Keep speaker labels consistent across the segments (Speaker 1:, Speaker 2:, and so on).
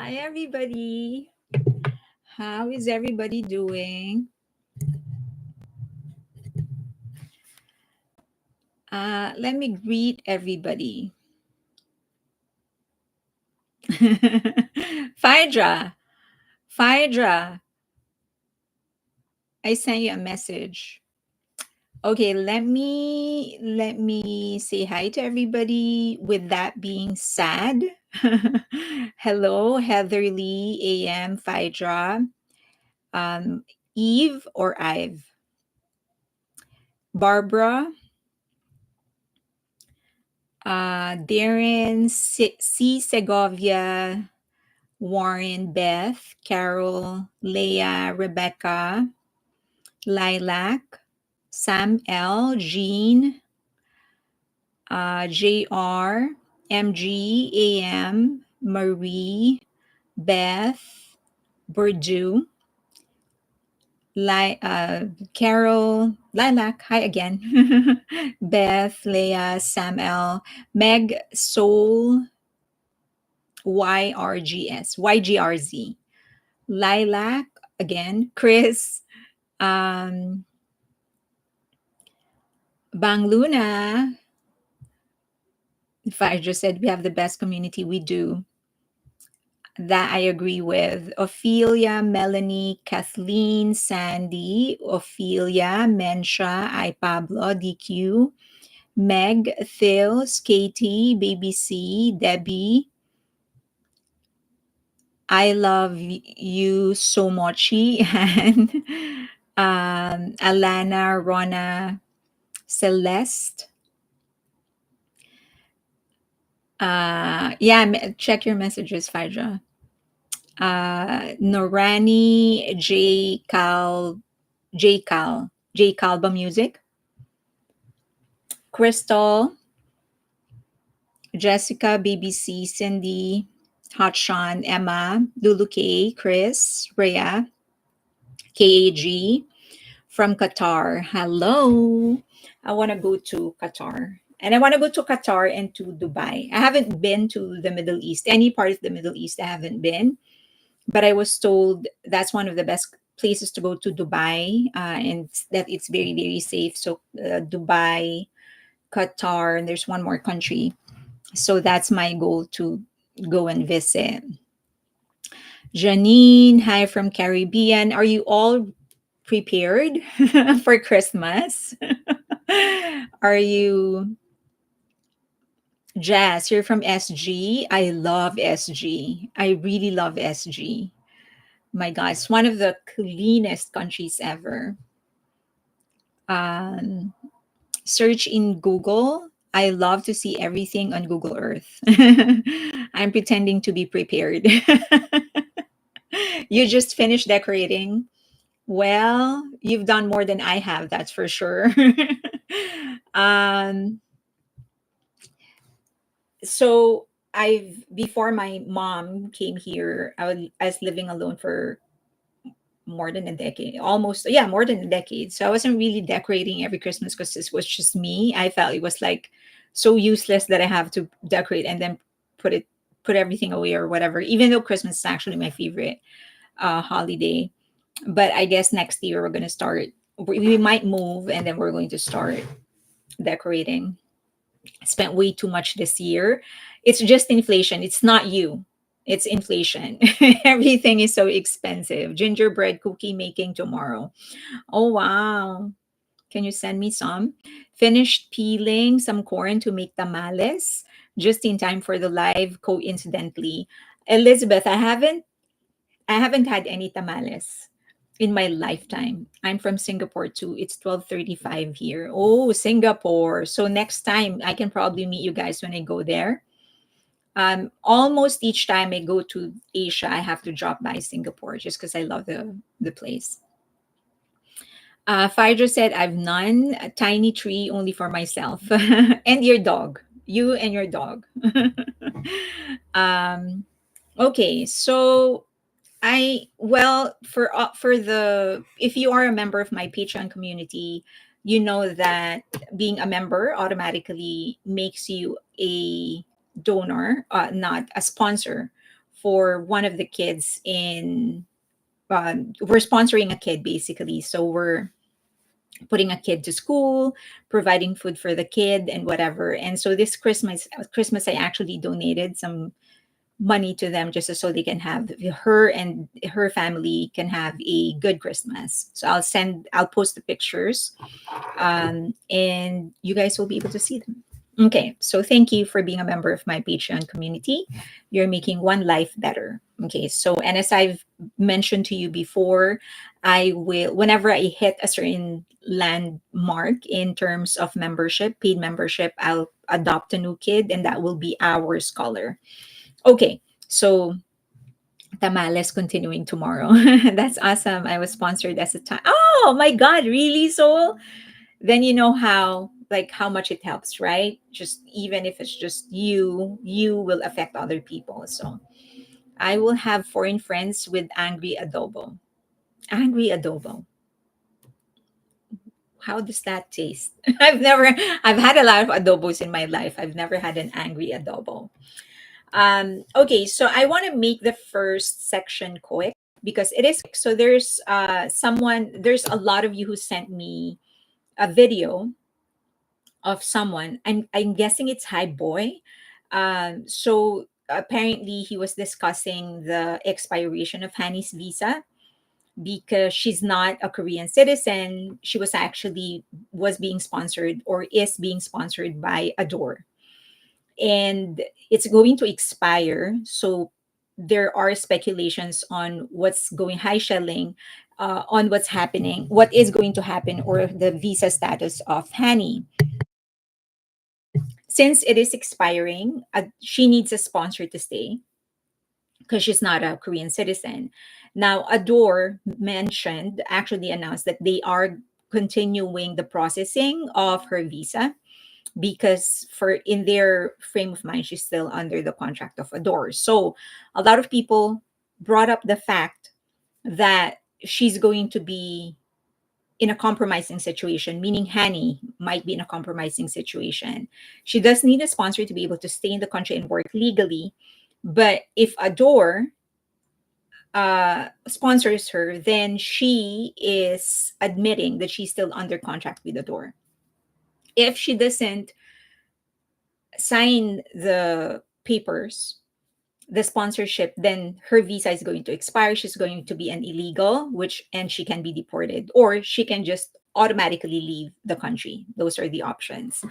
Speaker 1: Hi, everybody. How is everybody doing? Let me greet everybody. Phaedra, Phaedra, I sent you a message. Okay, let me say hi to everybody. With that being said, hello, Heather Lee, AM, Phaedra, um, Eve or Ive, Barbara, Darren, C. Segovia, Warren, Beth, Carol, Leah, Rebecca, Lilac, Sam L, Jean, JR, MG, AM, Marie, Beth, Burdu, Carol, Lilac, hi again, Beth, Leah, Sam L, Meg, Soul, YGRZ, Lilac, again, Chris, um, Bang Luna. If I just said we have the best community, we do. That I agree with. Ophelia, Melanie, Kathleen, Sandy, Ophelia, Mensha, I Pablo, DQ, Meg, Phils, Katie, Baby C, Debbie, I love you so much, and Alana, Rona, Celeste. Check your messages, Phaedra. Norani, J Calba Music, Crystal, Jessica, BBC, Cindy, Hot Sean, Emma, Lulu K, Chris, Rhea, KAG, from Qatar. Hello. I want to go to Qatar. And I want to go to Qatar and to Dubai. I haven't been to the Middle East, any part of the Middle East, I haven't been. But I was told that's one of the best places to go to Dubai, and that it's very, very safe. So, Dubai, Qatar, and there's one more country. So, that's my goal to go and visit. Janine, hi from Caribbean. Are you all prepared for Christmas? Are you, Jazz? You're from SG. I love SG. I really love SG. My God, it's one of the cleanest countries ever. Um, Search in Google. I love to see everything on Google Earth. I'm pretending to be prepared. You just finished decorating. Well, you've done more than I have, that's for sure. um, so I've before my mom came here, I was living alone for more than a decade, almost, yeah, more than a decade. So I wasn't really decorating every Christmas because this was just me. I felt it was like so useless that I have to decorate and then put it put everything away or whatever. Even though Christmas is actually my favorite holiday, but I guess next year we're gonna start. We might move and then we're going to start decorating. Spent way too much this year. It's just inflation. It's not you. It's inflation. Everything is so expensive. Gingerbread cookie making tomorrow. Oh wow. Can you send me some? Finished peeling some corn to make tamales just in time for the live coincidentally. Elizabeth, I haven't had any tamales in my lifetime. I'm from Singapore too. It's 12:35 here. Oh, Singapore. So next time I can probably meet you guys when I go there. Almost each time I go to Asia, I have to drop by Singapore just because I love the place. Phaedra said, I've none. A tiny tree only for myself and your dog. You and your dog. um, okay, so for the if you are a member of my Patreon community, you know that being a member automatically makes you a donor, not a sponsor for one of the kids in we're sponsoring a kid basically. So we're putting a kid to school, providing food for the kid and whatever. And so this Christmas I actually donated some money to them just so they can have her and her family can have a good Christmas. So I'll post the pictures, and you guys will be able to see them. Okay, so thank you for being a member of my Patreon community. You're making one life better. Okay, so and as I've mentioned to you before, I will, whenever I hit a certain landmark in terms of membership, paid membership, I'll adopt a new kid, and that will be our scholar. Okay, so tamales continuing tomorrow. That's awesome. I was sponsored as a time. Oh my God, really, Soul? Then you know how, like, how much it helps, right? Just even if it's just you will affect other people. So I will have foreign friends with angry adobo. Angry adobo. How does that taste? I've had a lot of adobos in my life. I've never had an angry adobo. Okay, so I want to make the first section quick because it is quick. So there's a lot of you who sent me a video of someone. I'm guessing it's High Boy. So apparently he was discussing the expiration of Hanny's visa because she's not a Korean citizen. She was being sponsored or is being sponsored by Adore, and it's going to expire. So there are speculations on what's going high shelling, on what's happening, what is going to happen, or the visa status of Hanny. Since it is expiring, she needs a sponsor to stay because she's not a Korean citizen. Now, Adore mentioned, actually announced that they are continuing the processing of her visa because for in their frame of mind she's still under the contract of Adore. So a lot of people brought up the fact that she's going to be in a compromising situation, meaning Hanny might be in a compromising situation. She does need a sponsor to be able to stay in the country and work legally. But if Adore sponsors her, then she is admitting that she's still under contract with Adore. If she doesn't sign the papers, the sponsorship, then her visa is going to expire. She's going to be an illegal, and she can be deported, or she can just automatically leave the country. Those are the options.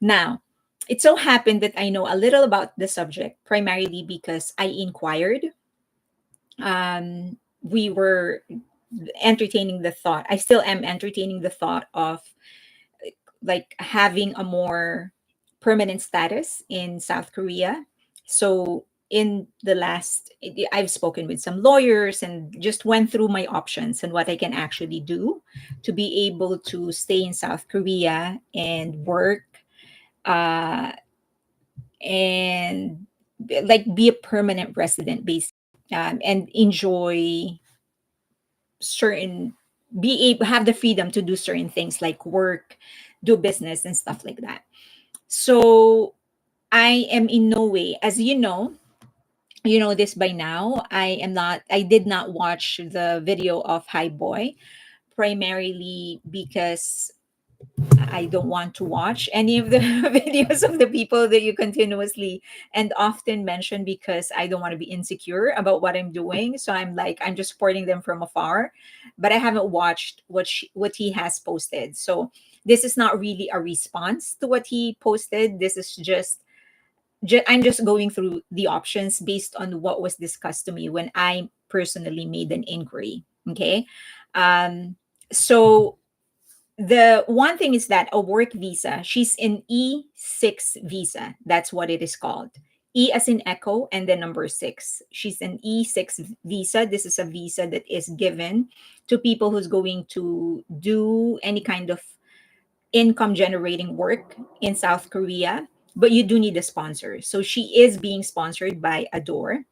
Speaker 1: Now, it so happened that I know a little about the subject primarily because I inquired. We were entertaining the thought. I still am entertaining the thought of like having a more permanent status in South Korea. So in the last, I've spoken with some lawyers and just went through my options and what I can actually do to be able to stay in South Korea and work, uh, and like be a permanent resident basically, and enjoy certain, be able have the freedom to do certain things like work, do business and stuff like that. So I am in no way, as you know this by now, I did not watch the video of High Boy primarily because I don't want to watch any of the videos of the people that you continuously and often mention because I don't want to be insecure about what I'm doing. So I'm just supporting them from afar, but I haven't watched what he has posted. So this is not really a response to what he posted. This is I'm just going through the options based on what was discussed to me when I personally made an inquiry. Okay. Um, so the one thing is that a work visa, she's in E6 visa. That's what it is called. E as in echo and then number six. She's an E6 visa. This is a visa that is given to people who's going to do any kind of income generating work in South Korea, but you do need a sponsor. So she is being sponsored by Adore.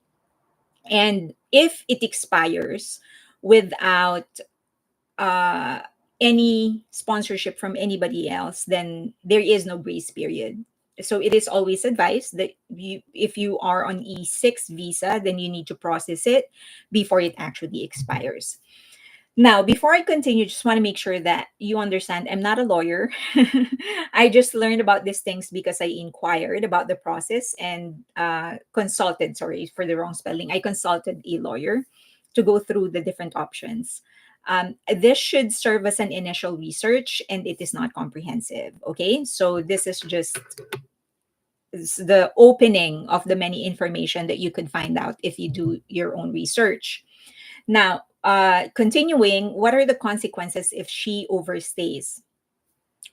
Speaker 1: And if it expires without uh, any sponsorship from anybody else, then there is no grace period. So it is always advised that if you are on E6 visa, then you need to process it before it actually expires. Now, before I continue, just want to make sure that you understand I'm not a lawyer. I just learned about these things because I inquired about the process and consulted, sorry for the wrong spelling, I consulted a lawyer to go through the different options. This should serve as an initial research and it is not comprehensive. Okay, so this is just the opening of the many information that you could find out if you do your own research. Now, continuing, what are the consequences if she overstays?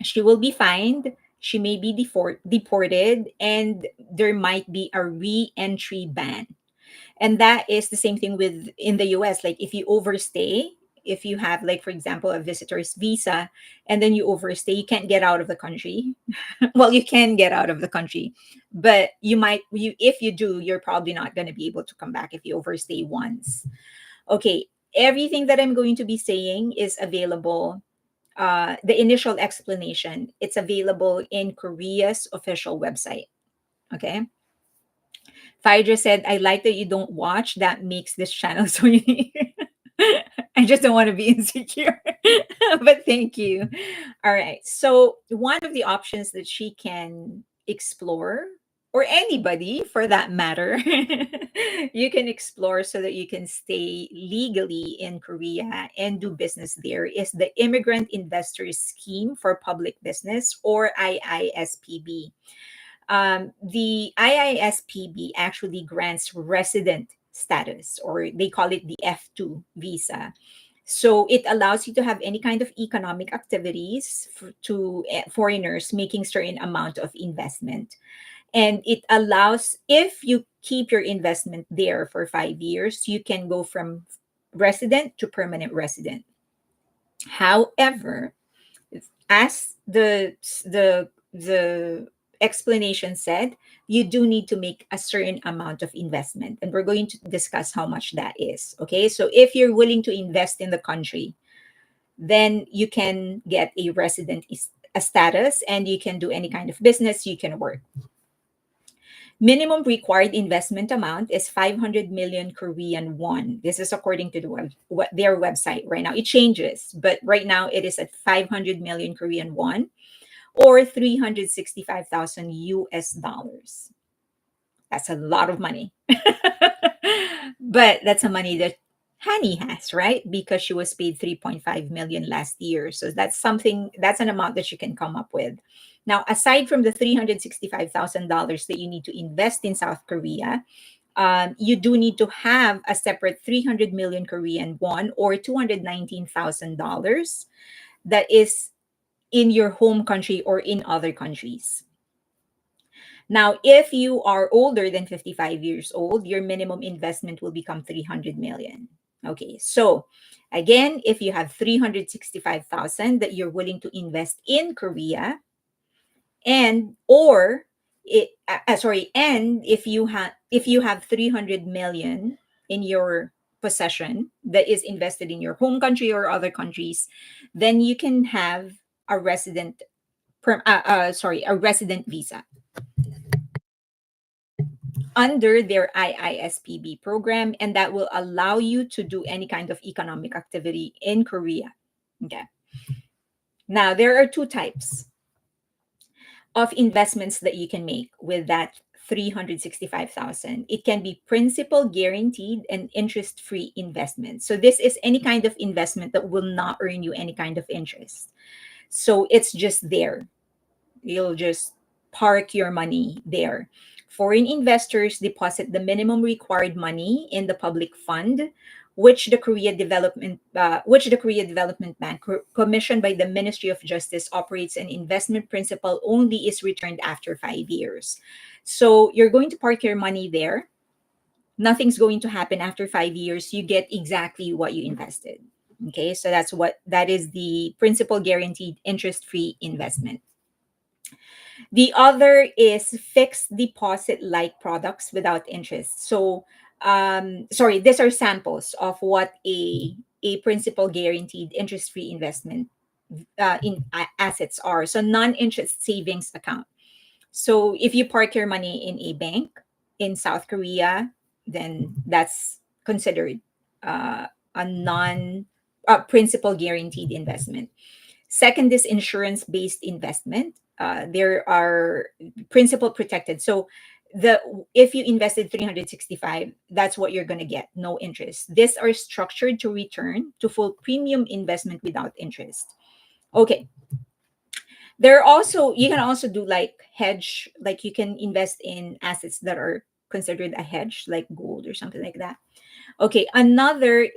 Speaker 1: She will be fined, she may be deported, and there might be a re entry ban. And that is the same thing with in the US. Like if you overstay, if you have, like, for example, a visitor's visa and then you overstay, you can't get out of the country. Well, you can get out of the country, but if you do, you're probably not going to be able to come back if you overstay once. Okay, everything that I'm going to be saying is available. The initial explanation, it's available in Korea's official website. Okay. Phaedra said, I like that you don't watch. That makes this channel so unique. I just don't want to be insecure. But thank you. All right. So, one of the options that she can explore, or anybody for that matter, you can explore so that you can stay legally in Korea and do business there, is the Immigrant Investors Scheme for Public Business, or IISPB. The IISPB actually grants resident status, or they call it the F2 visa. So it allows you to have any kind of economic activities to foreigners making certain amount of investment. And it allows, if you keep your investment there for 5 years, you can go from resident to permanent resident. However, as the explanation said, you do need to make a certain amount of investment, and we're going to discuss how much that is. Okay, so if you're willing to invest in the country, then you can get a a status, and you can do any kind of business, you can work. Minimum required investment amount is 500 million Korean won. This is according to their website right now. It changes, but right now it is at 500 million Korean won, or 365,000 US dollars. That's a lot of money. But that's a money that Hani has, right? Because she was paid 3.5 million last year. So that's an amount that you can come up with. Now, aside from the $365,000 that you need to invest in South Korea, you do need to have a separate 300 million Korean won, or $219,000, that is in your home country or in other countries. Now, if you are older than 55 years old, your minimum investment will become 300 million. Okay, so again, if you have 365,000 that you're willing to invest in Korea, and or and if you have 300 million in your possession that is invested in your home country or other countries, then you can have a a resident visa under their IISPB program, and that will allow you to do any kind of economic activity in Korea. Okay. Now, there are two types of investments that you can make with that 365,000. It can be principal guaranteed and interest-free investment. So this is any kind of investment that will not earn you any kind of interest. So it's just there. You'll just park your money there. Foreign investors deposit the minimum required money in the public fund, which the Korea Development Bank, commissioned by the Ministry of Justice, operates. An investment principal only is returned after 5 years. So you're going to park your money there. Nothing's going to happen after 5 years. You get exactly what you invested. Okay, so that is the principal guaranteed interest-free investment. The other is fixed deposit like products without interest. So, sorry, these are samples of what a principal guaranteed interest free investment in assets are. So, non interest savings account. So if you park your money in a bank in South Korea, then that's considered uh, a non principal guaranteed investment. Second is insurance based investment. There are principal protected. So the if you invested 365, that's what you're going to get, no interest. These are structured to return to full premium investment without interest. Okay, there are also, you can also do like hedge, like you can invest in assets that are considered a hedge, like gold or something like that. Okay, another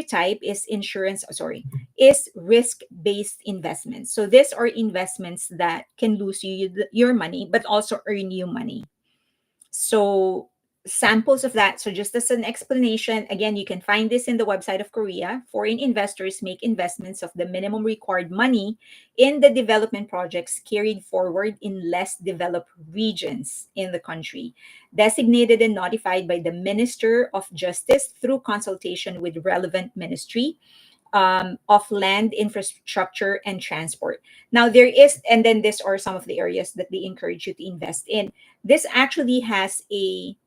Speaker 1: type is insurance, sorry, is risk-based investments. So these are investments that can lose you your money, but also earn you money. So samples of that. So just as an explanation, again, you can find this in the website of Korea. Foreign investors make investments of the minimum required money in the development projects carried forward in less developed regions in the country, designated and notified by the Minister of Justice through consultation with relevant ministry of land, infrastructure, and transport. Now, there is, and then these are some of the areas that they encourage you to invest in. This actually has a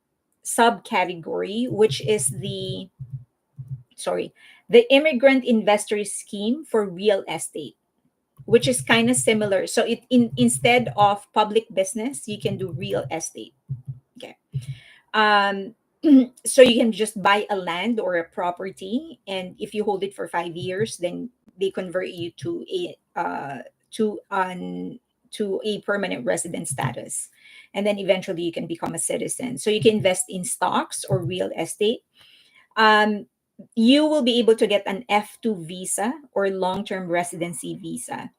Speaker 1: subcategory, which is sorry, the immigrant investor scheme for real estate, which is kind of similar. So instead of public business, you can do real estate. Okay. Um, so you can just buy a land or a property, and if you hold it for 5 years, then they convert you to an to a permanent resident status, and then eventually you can become a citizen. So you can invest in stocks or real estate. Um, you will be able to get an F2 visa or long-term residency visa.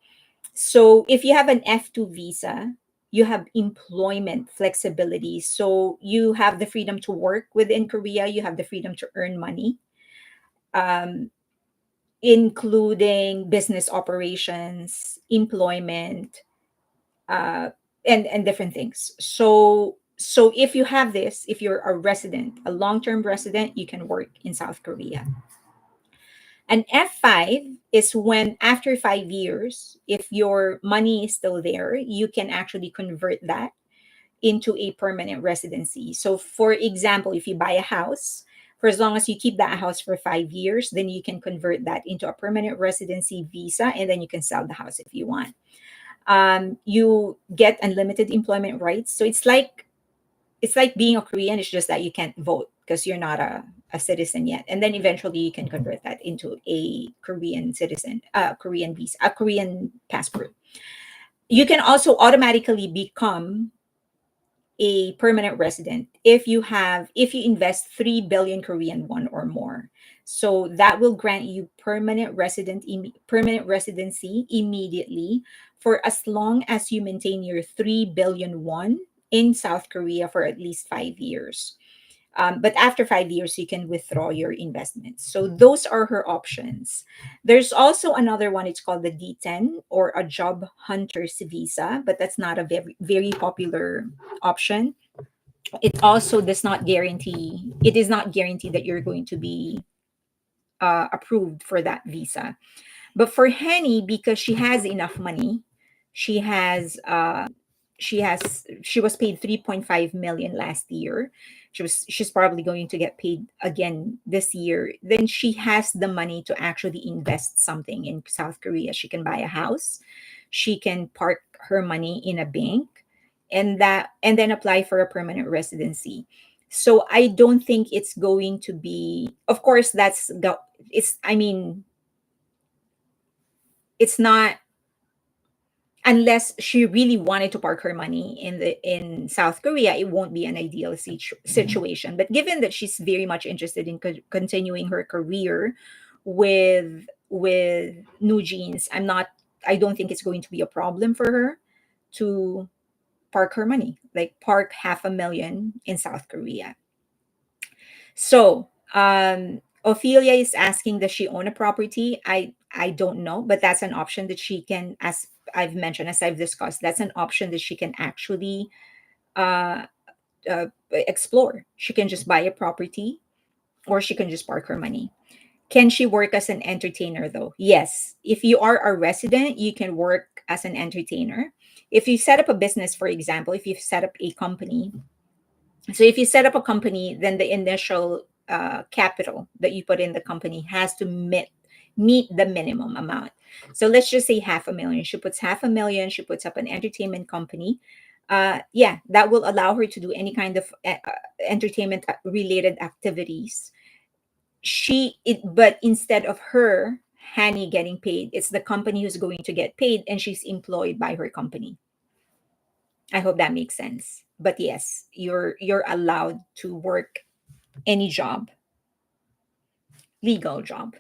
Speaker 1: So if you have an F2 visa, you have employment flexibility. So you have the freedom to work within Korea, you have the freedom to earn money, um, including business operations, employment, uh, and different things. So if you have this, if you're a resident, a long-term resident, you can work in South Korea. An F5 is when after 5 years, if your money is still there, you can actually convert that into a permanent residency. So, for example, if you buy a house, for as long as you keep that house for 5 years, then you can convert that into a permanent residency visa, and then you can sell the house if you want. You get unlimited employment rights. So it's like being a Korean. It's just that you can't vote because you're not a citizen yet. And then eventually you can convert that into a Korean citizen, Korean visa, a Korean passport. You can also automatically become a permanent resident if you invest 3 billion Korean won or more. So that will grant you permanent residency immediately for as long as you maintain your 3 billion won in South Korea for at least 5 years. But after 5 years, you can withdraw your investments. So those are her options. There's also another one. It's called the D10 or a job hunter's visa, but that's not a very, very popular option. It also does not guarantee, it is not guaranteed that you're going to be approved for that visa. But for Henny, because she has enough money, she has she was paid 3.5 million last year. She's probably going to get paid again this year. Then she has the money to actually invest something in South Korea. She can buy a house. She can park her money in a bank, and then apply for a permanent residency. So I don't think it's going to be, of course, it's, I mean, it's not, unless she really wanted to park her money in South Korea, it won't be an ideal situation. But given that she's very much interested in continuing her career with New Jeans, I don't think it's going to be a problem for her to park her money, like park 500,000 in South Korea. So, Ophelia is asking, does she own a property? I don't know, but that's an option that she can, as I've mentioned, as I've discussed, that's an option that she can actually uh, explore. She can just buy a property, or she can just park her money. Can she work as an entertainer though? Yes. If you are a resident, you can work as an entertainer. If you set up a business, for example, if you set up a company, so if you set up a company, then the initial capital that you put in the company has to meet the minimum amount. So let's just say 500,000. She puts 500,000. She puts up an entertainment company. Yeah, that will allow her to do any kind of entertainment related activities. But instead of her, Hanny, getting paid, it's the company who's going to get paid, and she's employed by her company. I hope that makes sense. But yes, you're allowed to work any job, legal job.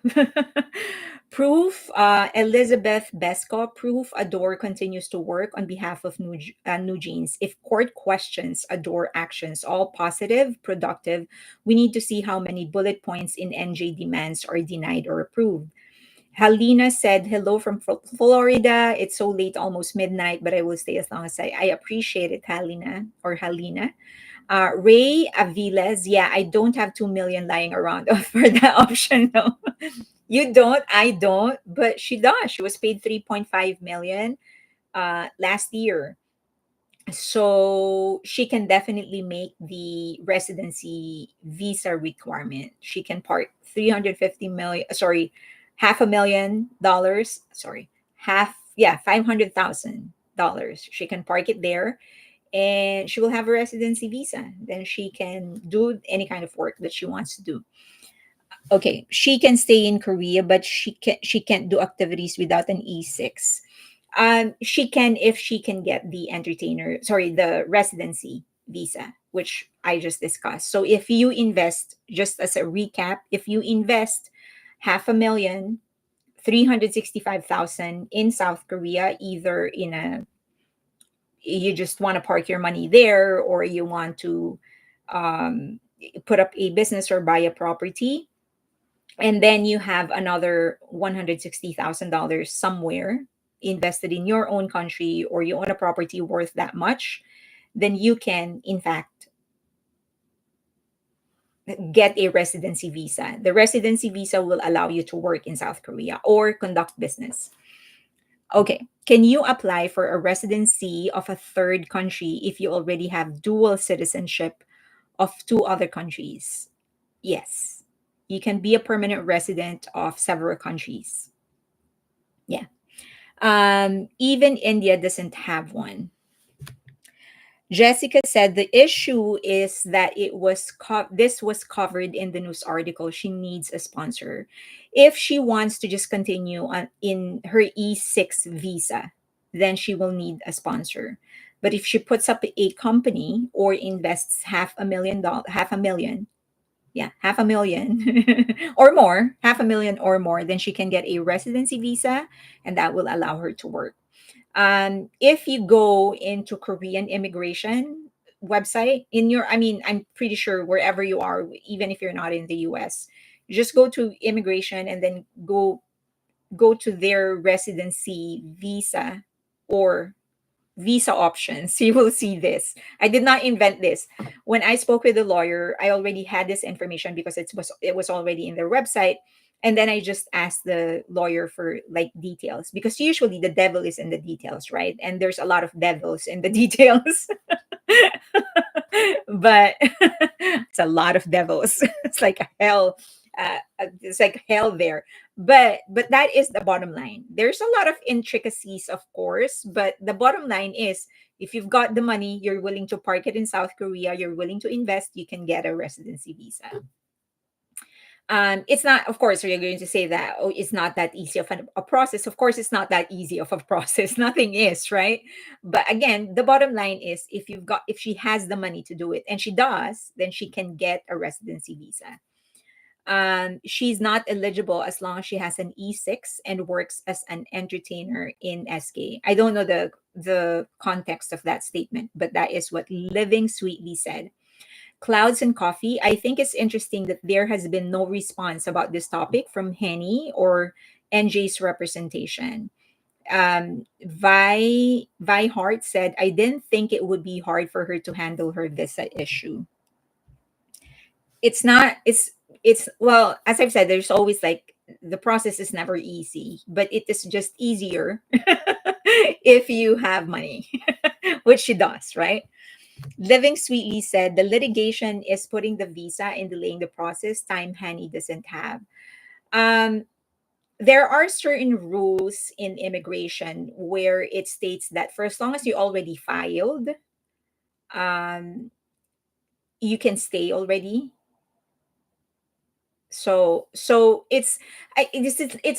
Speaker 1: Proof, Elizabeth Besco, proof Adore continues to work on behalf of New Jeans. If court questions Adore actions, all positive, productive, we need to see how many bullet points in NJ demands are denied or approved. Halina said, hello from Florida. It's so late, almost midnight, but I will stay as long as I appreciate it, Halina or Halina. Ray Aviles, yeah, I don't have 2 million lying around for that option. No, you don't, I don't, but she does. She was paid 3.5 million last year. So she can definitely make the residency visa requirement. She can park 350 million, sorry, $500,000, sorry, yeah, $500,000. She can park it there, and she will have a residency visa. Then she can do any kind of work that she wants to do. Okay, she can stay in Korea, but she can't do activities without an E6. She can if she can get the the residency visa, which I just discussed. So if you invest, just as a recap, if you invest 500,000, 365,000 in South Korea, either in a you just want to park your money there, or you want to um, put up a business or buy a property, and then you have another $160,000 somewhere invested in your own country, or you own a property worth that much, then you can, in fact, get a residency visa. The residency visa will allow you to work in South Korea or conduct business. Okay. Can you apply for a residency of a third country if you already have dual citizenship of two other countries? Yes. You can be a permanent resident of several countries. Yeah. Even India doesn't have one. Jessica said the issue is that this was covered in the news article. She needs a sponsor. If she wants to just continue in her E6 visa, then she will need a sponsor. But if she puts up a company or invests half a million, yeah, 500,000 or more, 500,000 or more, then she can get a residency visa, and that will allow her to work. If you go into Korean immigration website I mean, I'm pretty sure wherever you are, even if you're not in the US, you just go to immigration and then go to their residency visa or visa options. You will see this. I did not invent this. When I spoke with the lawyer, I already had this information because it was already in their website. And then I just asked the lawyer for like details, because usually the devil is in the details, right? And there's a lot of devils in the details. But it's a lot of devils. It's like a hell. It's like hell there. But that is the bottom line. There's a lot of intricacies, of course, but the bottom line is, if you've got the money, you're willing to park it in South Korea, you're willing to invest, you can get a residency visa. It's not, of course, you're going to say that, oh, it's not that easy of a process. Of course, it's not that easy of a process. Nothing is, right? But again, the bottom line is, if she has the money to do it, and she does, then she can get a residency visa. She's not eligible as long as she has an E6 and works as an entertainer in SK. I don't know the context of that statement, but that is what Living Sweetly said. Clouds and Coffee. I think it's interesting that there has been no response about this topic from Henny or NJ's representation. Vi Hart said, I didn't think it would be hard for her to handle her visa issue. It's not, it's well, as I've said, there's always like, the process is never easy, but it is just easier if you have money, which she does, right? Living Sweetly said the litigation is putting the visa and delaying the process, time Hani doesn't have. Um, there are certain rules in immigration where it states that for as long as you already filed, um, you can stay already. So it's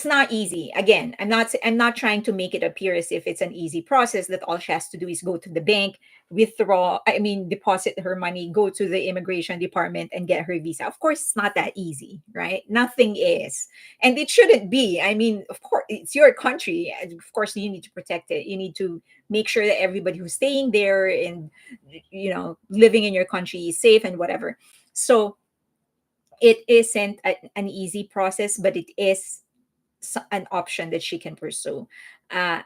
Speaker 1: not easy. Again, I'm not trying to make it appear as if it's an easy process that all she has to do is go to the bank, withdraw, I mean deposit her money, go to the immigration department and get her visa. Of course it's not that easy, right? Nothing is. And it shouldn't be. I mean, of course it's your country, and of course you need to protect it. You need to make sure that everybody who's staying there and living in your country is safe and whatever. So it isn't an easy process, but it is an option that she can pursue. I'm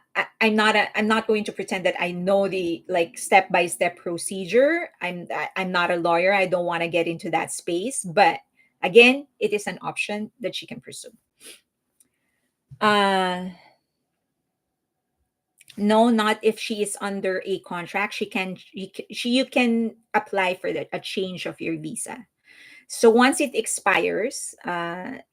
Speaker 1: not going to pretend that I know the like step by step procedure. I'm not a lawyer. I don't want to get into that space, but again, it is an option that she can pursue. Uh, no, not if she is under a contract. You can apply for a change of your visa. So once it expires,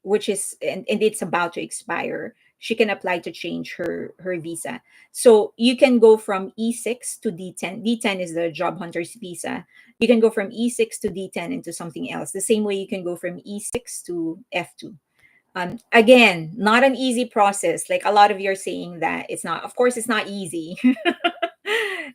Speaker 1: which is and it's about to expire, she can apply to change her visa. So you can go from E6 to D10. D10 is the job hunter's visa. You can go from E6 to D10 into something else. The same way you can go from E6 to F2. Again, not an easy process. Like a lot of you are saying that it's not. Of course, it's not easy.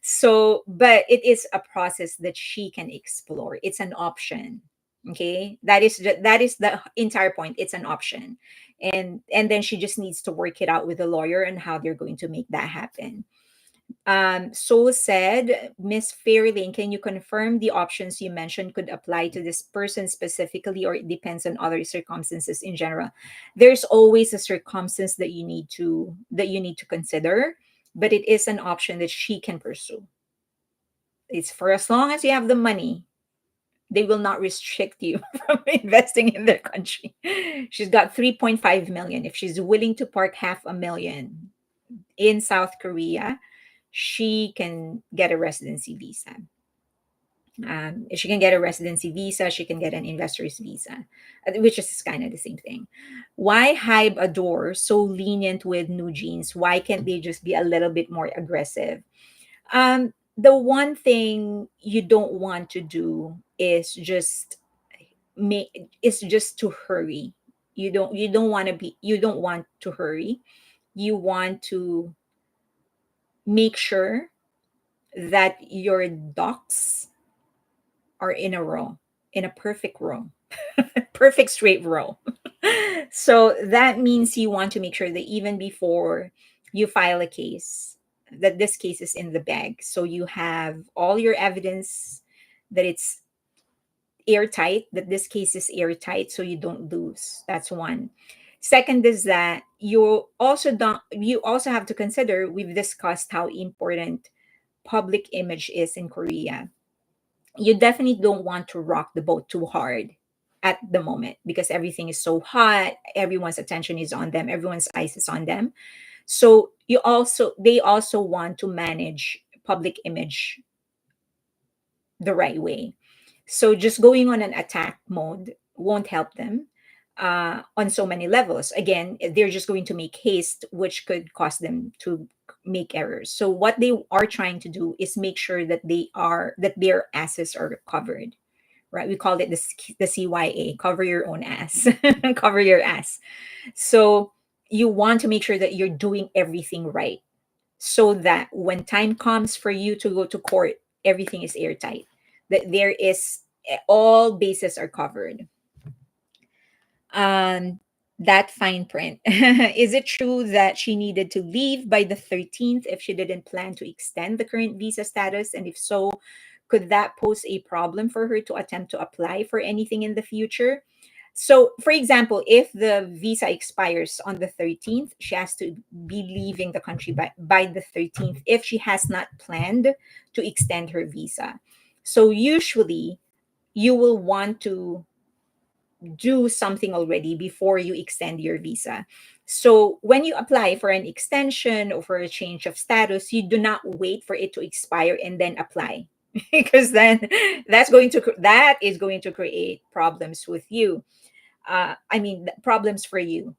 Speaker 1: So, but it is a process that she can explore. It's an option. Okay, that is the entire point. It's an option, and then she just needs to work it out with the lawyer and how they're going to make that happen. Soul said, Miss Fairlane, can you confirm the options you mentioned could apply to this person specifically, or it depends on other circumstances in general? There's always a circumstance that you need to consider, but it is an option that she can pursue. It's for as long as you have the money, they will not restrict you from investing in their country. She's got 3.5 million. If she's willing to park half a million in South Korea, she can get a residency visa. If she can get a residency visa, she can get an investor's visa, which is kind of the same thing. Why Hybe Adore so lenient with new jeans? Why can't they just be a little bit more aggressive? The one thing you don't want to do is just to hurry. You don't want to hurry. You want to make sure that your ducks are in a row, in a perfect row, perfect straight row. So that means you want to make sure that even before you file a case, that this case is in the bag. So you have all your evidence that it's airtight, that this case is airtight, so you don't lose. That's one. Second is that you also have to consider, we've discussed how important public image is in Korea. You definitely don't want to rock the boat too hard at the moment because everything is so hot, everyone's attention is on them, everyone's eyes is on them. So they also want to manage public image the right way. So just going on an attack mode won't help them on so many levels. Again, they're just going to make haste, which could cause them to make errors. So what they are trying to do is make sure that their assets are covered. Right? We call it the CYA, cover your own ass, cover your ass. So you want to make sure that you're doing everything right, so that when time comes for you to go to court, everything is airtight. That there is all bases are covered. Um, that fine print. Is it true that she needed to leave by the 13th if she didn't plan to extend the current visa status? And if so, could that pose a problem for her to attempt to apply for anything in the future? So, for example, if the visa expires on the 13th, she has to be leaving the country by the 13th if she has not planned to extend her visa. So, usually, you will want to do something already before you extend your visa. So when you apply for an extension or for a change of status, you do not wait for it to expire and then apply. Because then that is going to create problems with you. Problems for you.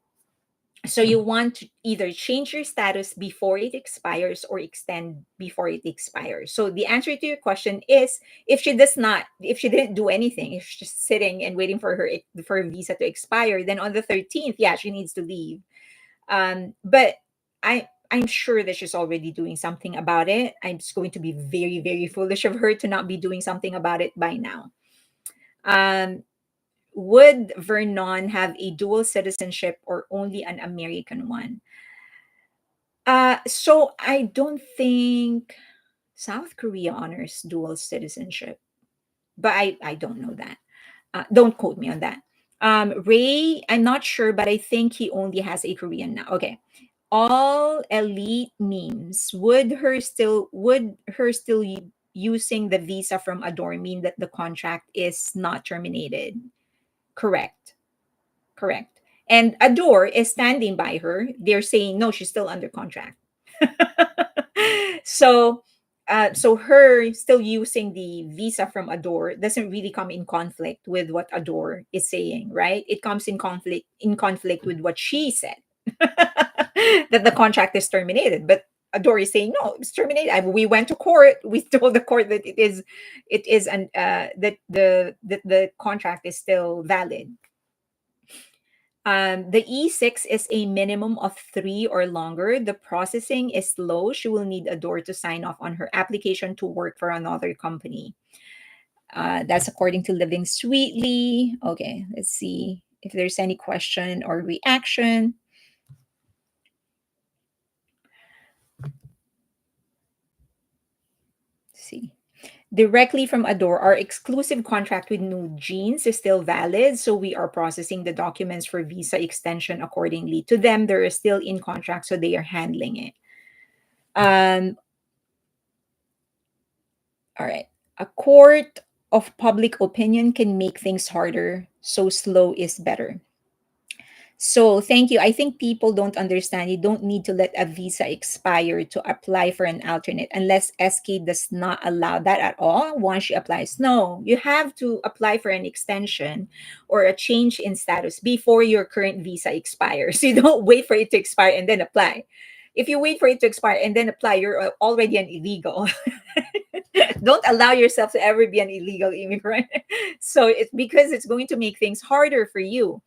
Speaker 1: So you want to either change your status before it expires or extend before it expires. So the answer to your question is, if she didn't do anything, if she's just sitting and waiting for her visa to expire, then on the 13th, yeah, she needs to leave. But I'm sure that she's already doing something about it. I'm just going to be very, very foolish of her to not be doing something about it by now. Um, would Vernon have a dual citizenship or only an American one? So I don't think South Korea honors dual citizenship, but I don't know that. Don't quote me on that. Ray, I'm not sure, but I think he only has a Korean now. Okay. All elite memes. Would her still using the visa from Adore mean that the contract is not terminated? Correct. Correct. And Adore is standing by her. They're saying no, she's still under contract. so so her still using the visa from Adore doesn't really come in conflict with what Adore is saying, right? It comes in conflict with what she said. That the contract is terminated, but Adore is saying no, it's terminated. We went to court. We told the court that it is an that the contract is still valid. The E6 is a minimum of 3 or longer. The processing is slow. She will need Adore to sign off on her application to work for another company. That's according to Living Sweetly. Okay, let's see if there's any question or reaction. Let's see. Directly from Adore, our exclusive contract with New Jeans is still valid, so we are processing the documents for visa extension accordingly. To them, they're still in contract, so they are handling it. Um, all right. A court of public opinion can make things harder, so slow is better. So, thank you. I think people don't understand. You don't need to let a visa expire to apply for an alternate unless SK does not allow that at all once she applies. No, you have to apply for an extension or a change in status before your current visa expires. You don't wait for it to expire and then apply. If you wait for it to expire and then apply, you're already an illegal. Don't allow yourself to ever be an illegal immigrant. So it's because it's going to make things harder for you.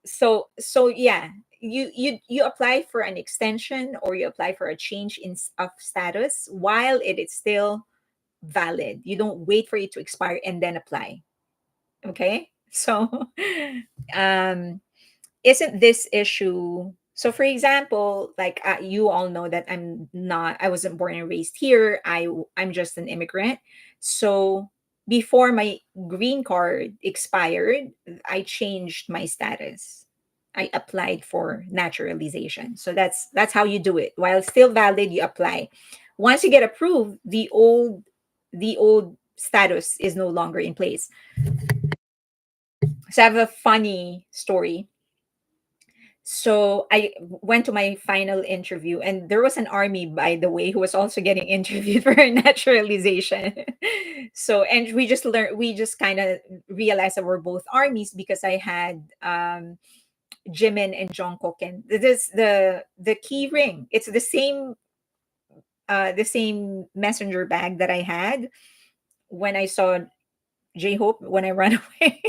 Speaker 1: So yeah, you apply for an extension or you apply for a change of status while it is still valid. You don't wait for it to expire and then apply. Okay. So um isn't this issue, so for example, like you all know that I wasn't born and raised here. I'm just an immigrant. So before my green card expired, I changed my status. I applied for naturalization. So that's how you do it. While still valid, you apply. Once you get approved, the old status is no longer in place. So I have a funny story. So I went to my final interview, and there was an army, by the way, who was also getting interviewed for naturalization. So, and we just kind of realized that we're both armies because I had Jimin and Jungkook, and this the key ring. It's the same messenger bag that I had when I saw J Hope when I ran away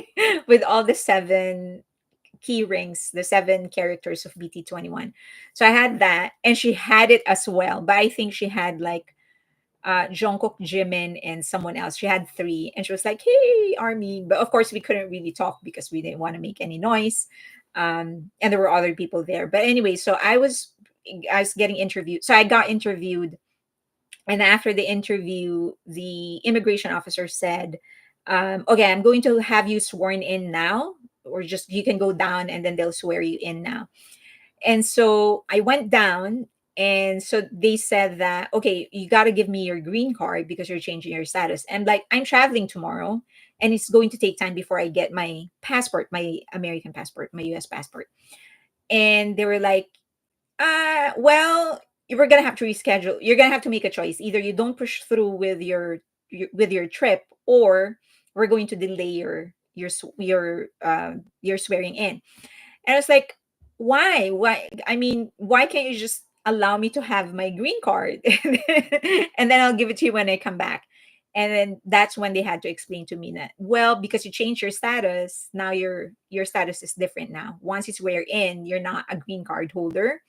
Speaker 1: with all the seven key rings, the seven characters of BT21. So I had that, and she had it as well. But I think she had like Jungkook, Jimin, and someone else. She had three, and she was like, "Hey, army!" But of course, we couldn't really talk because we didn't want to make any noise, and there were other people there. But anyway, so I was getting interviewed. So I got interviewed, and after the interview, the immigration officer said, "Okay, I'm going to have you sworn in now, or just you can go down, and then they'll swear you in now." And so I went down, And so they said that, okay, you got to give me your green card because you're changing your status. And like, I'm traveling tomorrow and it's going to take time before I get my passport, my American passport, my US passport. And they were like, well, we're gonna have to reschedule. You're gonna have to make a choice. Either you don't push through with with your trip, or we're going to delay your swearing in. And I was like, why? Why? I mean, why can't you just allow me to have my green card and then I'll give it to you when I come back? And then that's when they had to explain to me that, well, because you changed your status, now your status is different now. Once you swear in, you're not a green card holder.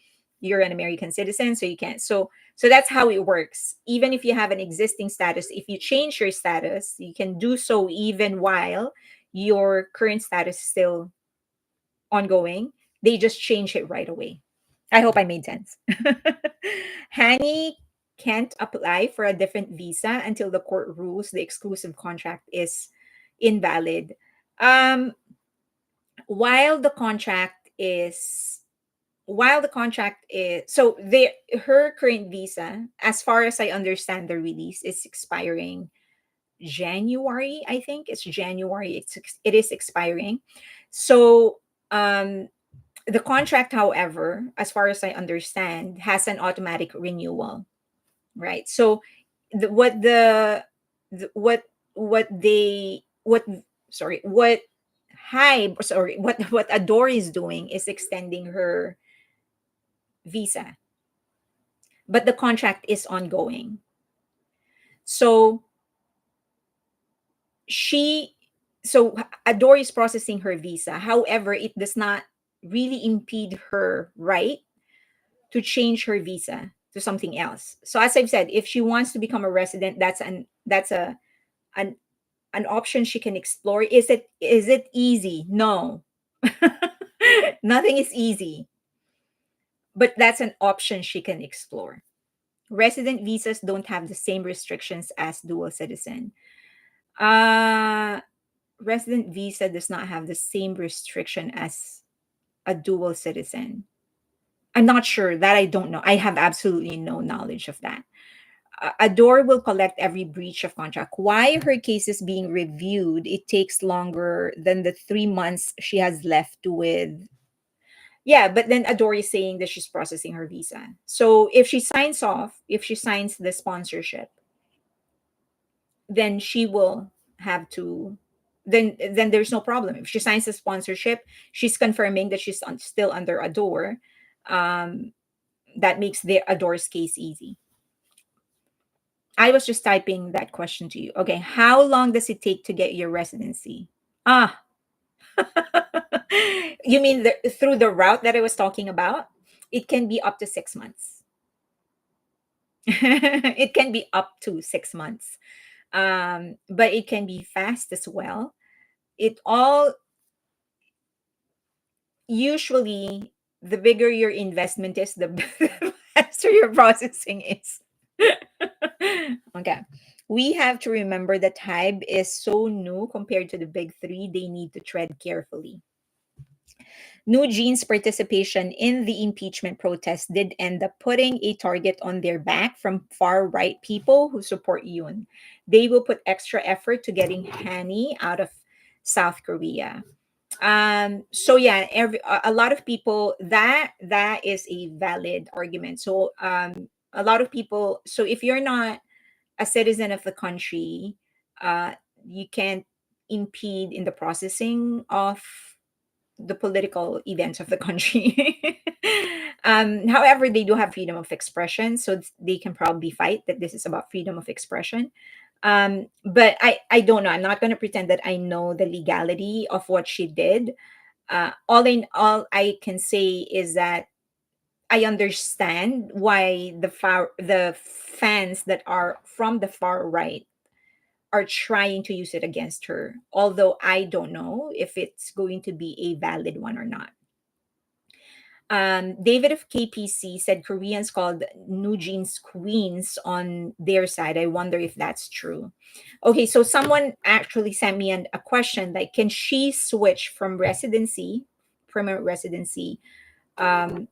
Speaker 1: You're an American citizen, so you can't. So that's how it works. Even if you have an existing status, if you change your status, you can do so even while your current status is still ongoing. They just change it right away. I hope I made sense. Hani can't apply for a different visa until the court rules the exclusive contract is invalid. Um, while the contract is while the contract is so they her current visa, as far as I understand the release, is expiring January. I think it's January. It is expiring. So um the contract, however, as far as I understand, has an automatic renewal, right? So the, the what sorry what hi sorry what Adore is doing is extending her visa, but the contract is ongoing. So she so Adore is processing her visa. However, it does not really impede her right to change her visa to something else. So as I've said, if she wants to become a resident, that's a an an option she can explore. Is it easy? No. Nothing is easy, but that's an option she can explore. Resident visas don't have the same restrictions as dual citizen. Uh Resident visa does not have the same restriction as a dual citizen. I'm not sure that. I don't know. I have absolutely no knowledge of that. Adore will collect every breach of contract. Why her case is being reviewed? It takes longer than the 3 months she has left with. Yeah, but then Adore is saying that she's processing her visa. So if she signs the sponsorship, then she will have to. Then there's no problem. If she signs the sponsorship, she's confirming that she's still under Adore. Um, that makes the Adore's case easy. I was just typing that question to you. Okay, how long does it take to get your residency? Ah, you mean through the route that I was talking about? It can be up to 6 months. It can be up to 6 months, but it can be fast as well. It all usually the bigger your investment is, the faster your processing is. Okay. We have to remember that HYBE is so new compared to the big three, they need to tread carefully. New Jeans' participation in the impeachment protest did end up putting a target on their back from far right people who support Yoon. They will put extra effort to getting Hani out of South Korea. So yeah, a lot of people, that is a valid argument. So a lot of people, so if you're not a citizen of the country, uh, you can't impede in the processing of the political events of the country. However, they do have freedom of expression, so they can probably fight that this is about freedom of expression. But I don't know. I'm not going to pretend that I know the legality of what she did. All I can say is that I understand why the fans that are from the far right are trying to use it against her, although I don't know if it's going to be a valid one or not. David of KPC said Koreans called New Jeans queens on their side. I wonder if that's true. Okay, so someone actually sent me a question like, can she switch from permanent residency, um,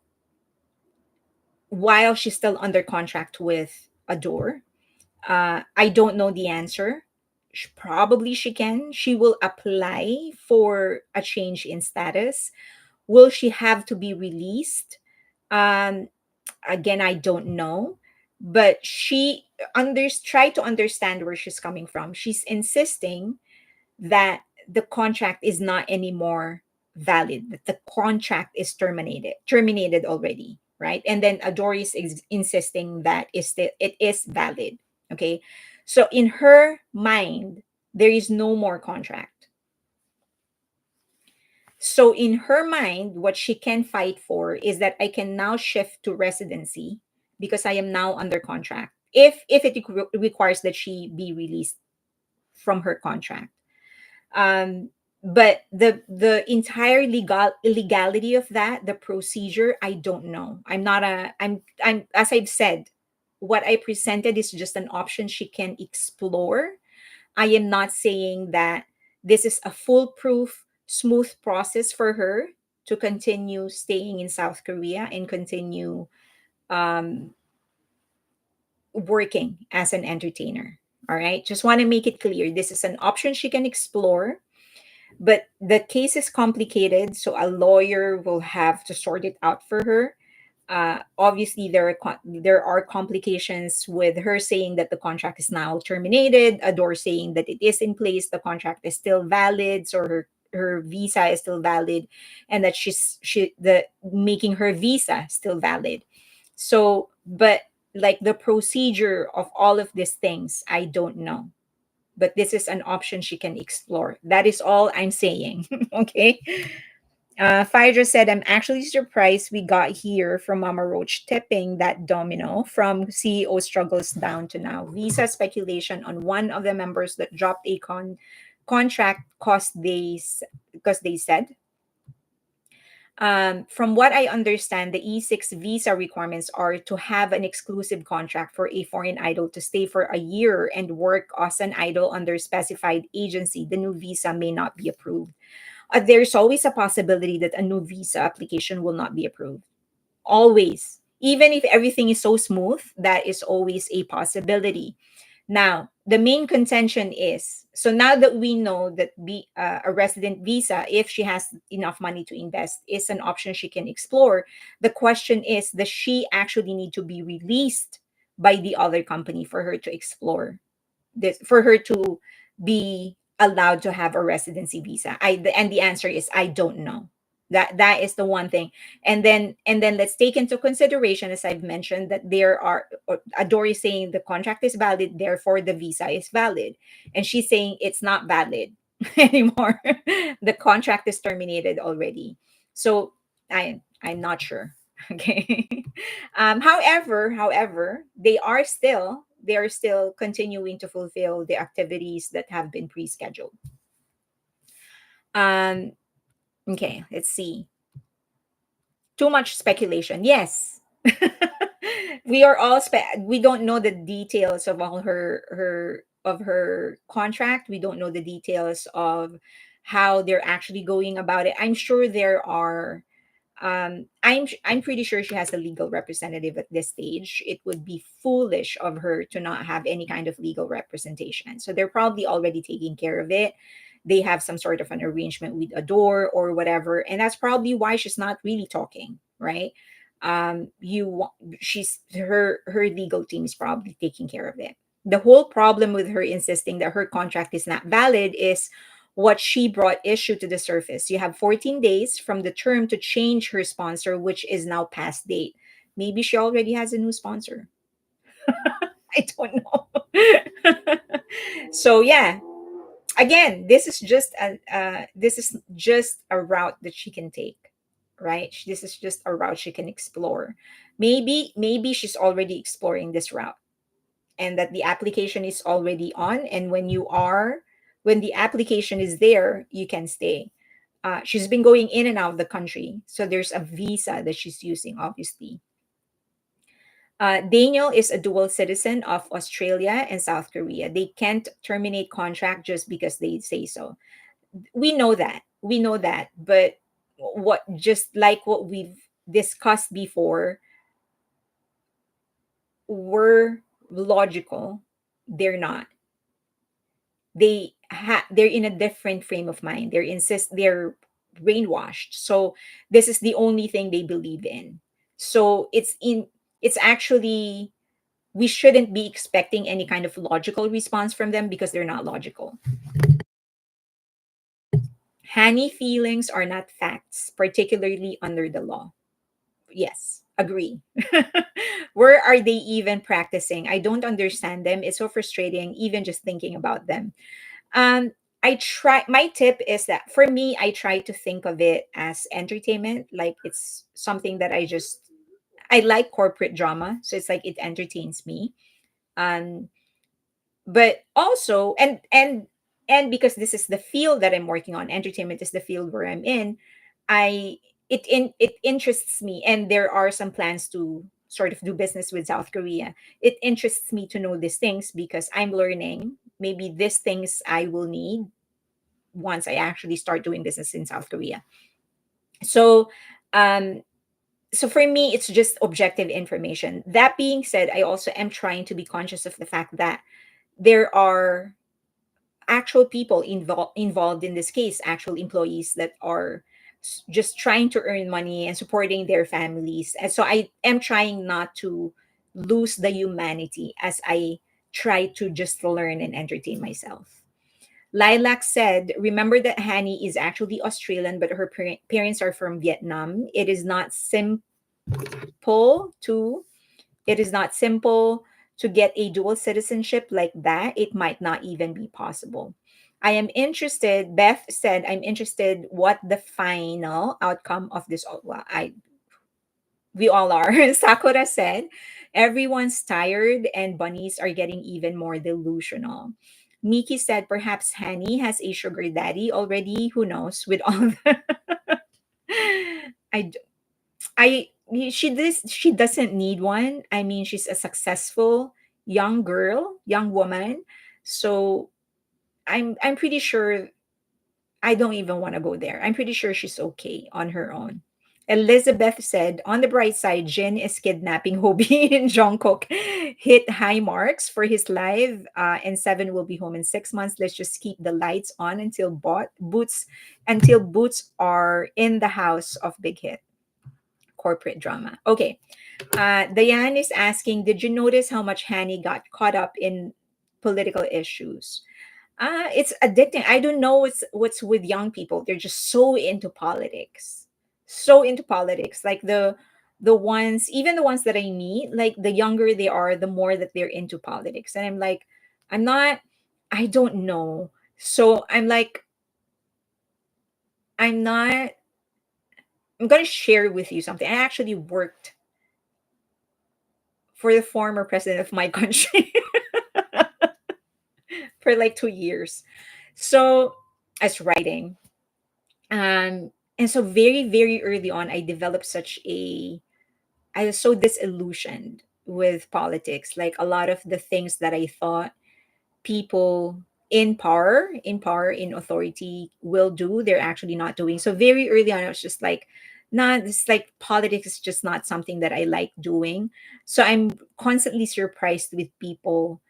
Speaker 1: while she's still under contract with Adore. I don't know the answer. Probably she can. She will apply for a change in status. Will she have to be released? Um, Again, I don't know. But try to understand where she's coming from. She's insisting that the contract is not anymore valid, that the contract is terminated already, right? And then Adori is insisting that it is valid. Okay, so in her mind there is no more contract. So in her mind what she can fight for is that I can now shift to residency because I am now under contract, if it requires that she be released from her contract. um but the entire legality of that, the procedure, I don't know. I'm As I've said, what I presented is just an option she can explore. I am not saying that this is a foolproof smooth process for her to continue staying in South Korea and continue um working as an entertainer. All right, just want to make it clear, this is an option she can explore, but the case is complicated, so a lawyer will have to sort it out for her. Obviously there are complications with her saying that the contract is now terminated, Adore saying that it is in place, the contract is still valid, so her visa is still valid, and that she the making her visa still valid. So but like the procedure of all of these things, I don't know, but this is an option she can explore. That is all I'm saying. Okay. Phaedra said, I'm actually surprised we got here from Mama Roach tipping that domino from CEO struggles down to now. Visa speculation on one of the members that dropped a contract because they said from what I understand, the E6 visa requirements are to have an exclusive contract for a foreign idol to stay for a year and work as an idol under specified agency. The new visa may not be approved. There's always a possibility that a new visa application will not be approved. Always. Even if everything is so smooth, that is always a possibility. Now, the main contention is, so now that we know that a resident visa, if she has enough money to invest, is an option she can explore. The question is, does she actually need to be released by the other company for her to explore this, for her to be allowed to have a residency visa? And the answer is I don't know. That is the one thing. And then let's take into consideration, as I've mentioned, that there are Adori saying the contract is valid, therefore the visa is valid, and she's saying it's not valid anymore. The contract is terminated already. So I'm not sure. Okay. However, they are still continuing to fulfill the activities that have been pre-scheduled. Um, okay, let's see. Too much speculation. Yes. We don't know the details of all her contract. We don't know the details of how they're actually going about it. I'm sure there are I'm pretty sure she has a legal representative at this stage. It would be foolish of her to not have any kind of legal representation. So they're probably already taking care of it. They have some sort of an arrangement with Adore or whatever, and that's probably why she's not really talking, right? She's her legal team is probably taking care of it. The whole problem with her insisting that her contract is not valid is what she brought issue to the surface. You have 14 days from the term to change her sponsor, which is now past date. Maybe she already has a new sponsor. I don't know. So yeah, again, this is just a route that she can take, right? This is just a route she can explore. Maybe she's already exploring this route, and that the application is already on, and when the application is there, you can stay. She's been going in and out of the country, so there's a visa that she's using, obviously. Daniel is a dual citizen of Australia and South Korea. They can't terminate contract just because they say so. We know that, but what just like what we've discussed before, we're logical, they're not. They're in a different frame of mind. They're brainwashed. So this is the only thing they believe in. So it's actually, we shouldn't be expecting any kind of logical response from them because they're not logical. Honey, feelings are not facts, particularly under the law. Yes, agree. Where are they even practicing? I don't understand them. It's so frustrating, even just thinking about them. Um, I try. My tip is that for me, I try to think of it as entertainment. Like it's something that I like corporate drama, so it's like it entertains me. Um, but also, and because this is the field that I'm working on, entertainment is the field where I'm in. I it interests me, and there are some plans to sort of do business with South Korea. It interests me to know these things because I'm learning maybe these things I will need once I actually start doing business in South Korea. So, um, so for me, it's just objective information. That being said, I also am trying to be conscious of the fact that there are actual people involved in this case, actual employees that are just trying to earn money and supporting their families. And so I am trying not to lose the humanity as I try to just learn and entertain myself. Lilac said, remember that Hani is actually Australian, but her parents are from Vietnam. To it is not simple to get a dual citizenship like that. It might not even be possible. I am interested, Beth said, I'm interested what the final outcome of this. Well, we all are. Sakura said, everyone's tired and bunnies are getting even more delusional. Miki said, perhaps Hani has a sugar daddy already. Who knows? With all the I I she doesn't need one. I mean, she's a successful young girl, young woman. So I'm pretty sure I don't even want to go there. I'm pretty sure she's okay on her own. Elizabeth said, on the bright side, Jin is kidnapping Hobie and Jungkook hit high marks for his live, and Seven will be home in 6 months. Let's just keep the lights on until boots are in the house of Big Hit. Corporate drama. Okay. Diane is asking, did you notice how much Hanny got caught up in political issues? It's addicting. I don't know what's with young people. They're just so into politics. So into politics. Like the ones, even the ones that I meet, like the younger they are, the more that they're into politics. And I'm like, I'm not, I don't know. So I'm like, I'm not, I'm gonna share with you something. I actually worked for the former president of my country for like 2 years. So as writing. And so very, very early on, I was so disillusioned with politics. Like a lot of the things that I thought people in authority will do, they're actually not doing. So very early on, I was just like, not it's like politics is just not something that I like doing. So I'm constantly surprised with people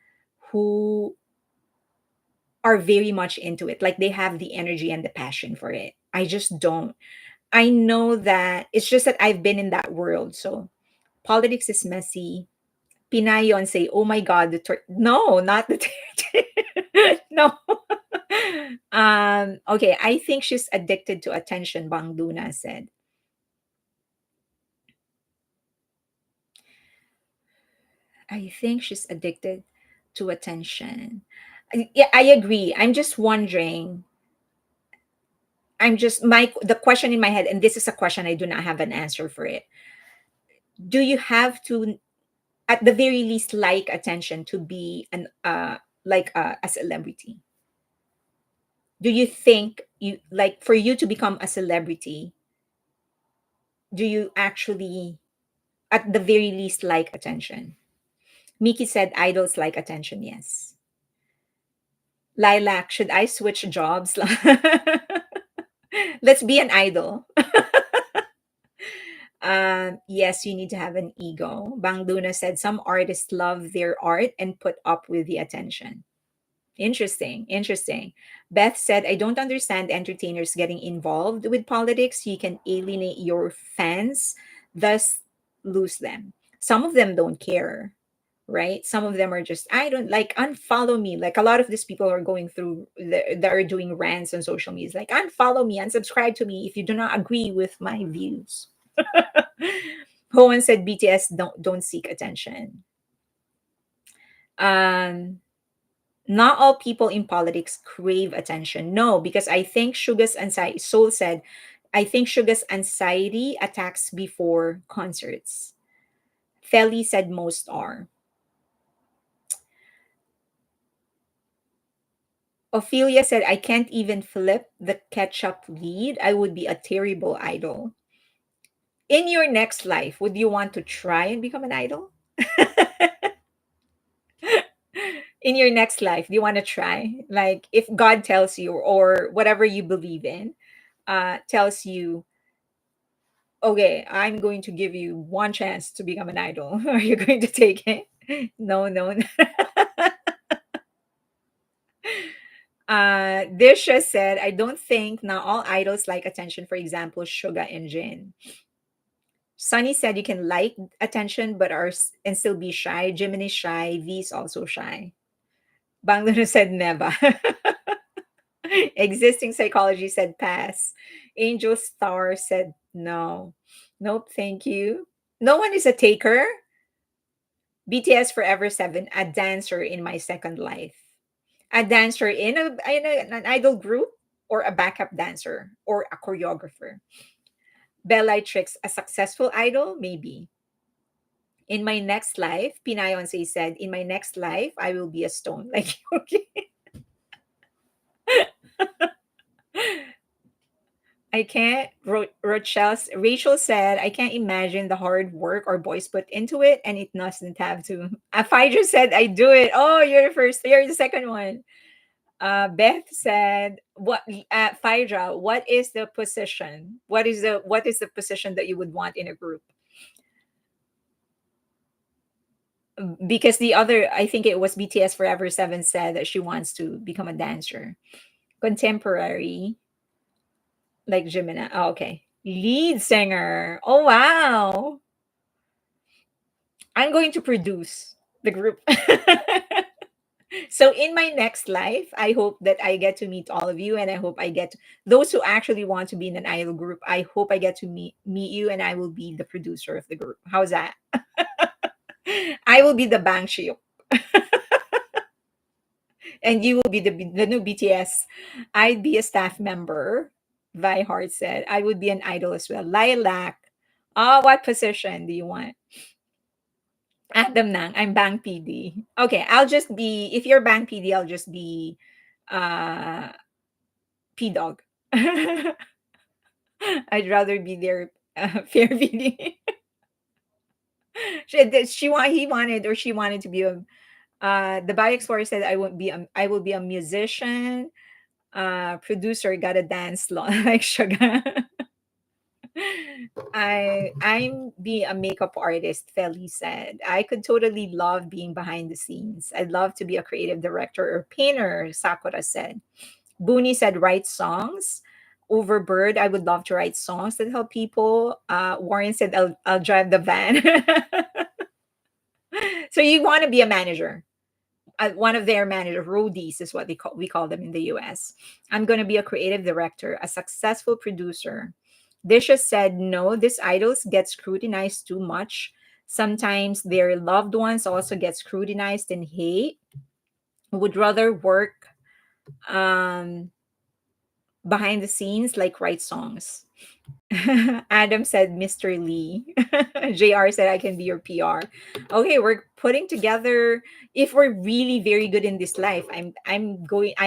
Speaker 1: who are very much into it. Like they have the energy and the passion for it. I just don't. I know that it's just that I've been in that world. So politics is messy. Pinayon say, "Oh my God, no, not the no." Okay, I think she's addicted to attention. Bang Luna said, "I think she's addicted to attention." Yeah, I agree. I'm just wondering. I'm just my the question in my head, and this is a question I do not have an answer for it. Do you have to, at the very least, like attention to be a celebrity? Do you think you like for you to become a celebrity, do you actually at the very least like attention? Miki said idols like attention, yes. Lilac, should I switch jobs? Let's be an idol. Yes, you need to have an ego. Bang Luna said some artists love their art and put up with the attention. Interesting, interesting. Beth said, I don't understand entertainers getting involved with politics. You can alienate your fans, thus lose them. Some of them don't care, right? Some of them are just, I don't like, unfollow me. Like a lot of these people are going through, that are doing rants on social media. It's like, unfollow me, unsubscribe to me if you do not agree with my views. Hohen said BTS don't seek attention. Um, Not all people in politics crave attention. No, because I think Suga's anxiety, Soul said, I think Suga's anxiety attacks before concerts. Feli said most are. Ophelia said, I can't even flip the ketchup lead. I would be a terrible idol. In your next life, would you want to try and become an idol? In your next life, do you want to try? Like if God tells you or whatever you believe in, tells you, okay, I'm going to give you one chance to become an idol. Are you going to take it? No, no. Disha said, I don't think not all idols like attention. For example, Suga and Jin. Sunny said you can like attention but and still be shy. Jimin is shy. V is also shy. Bangladesh said never. Existing psychology said pass. Angel Star said no. Nope, thank you. No one is a taker. BTS Forever 7, a dancer in my second life. A dancer an idol group or a backup dancer or a choreographer. Bellatrix, a successful idol? Maybe. In my next life, Pinayonse said, in my next life, I will be a stone. Like, okay. I can't. Rachel said, I can't imagine the hard work our boys put into it, and it doesn't have to. Phaedra said, I do it. Oh, you're the first. You're the second one. Beth said, "What, Phaedra? What is the position? What is the position that you would want in a group?" Because the other, I think it was BTS Forever 7 said that she wants to become a dancer, contemporary, like Gemini. Oh, okay, lead singer. Oh wow, I'm going to produce the group. So in my next life, I hope that I get to meet all of you, and I hope I get those who actually want to be in an idol group. I hope I get to meet you, and I will be the producer of the group. How's that? I will be the Bang Shiok, and you will be the new BTS. I'd be a staff member. Vi Hart said I would be an idol as well. Lilac. Oh, what position do you want? Adam Nang, I'm Bang PD. Okay, I'll just be, if you're Bang PD, I'll just be uh P Dog. I'd rather be their fair PD. He wanted, or she wanted to be a the Bio Explorer said I will be a musician, producer, gotta dance like Sugar. I'm be a makeup artist, Feli said. I could totally love being behind the scenes. I'd love to be a creative director or painter, Sakura said. Booney said write songs. Overbird, I would love to write songs that help people. Warren said I'll drive the van. So you want to be a manager. One of their managers, roadies is what we call them in the US. I'm going to be a creative director, a successful producer. Disha said, no, these idols get scrutinized too much. Sometimes their loved ones also get scrutinized and hate. Would rather work um, behind the scenes, like write songs. Adam said, Mr. Lee. JR said, I can be your PR. Okay, we're putting together. If we're really very good in this life, I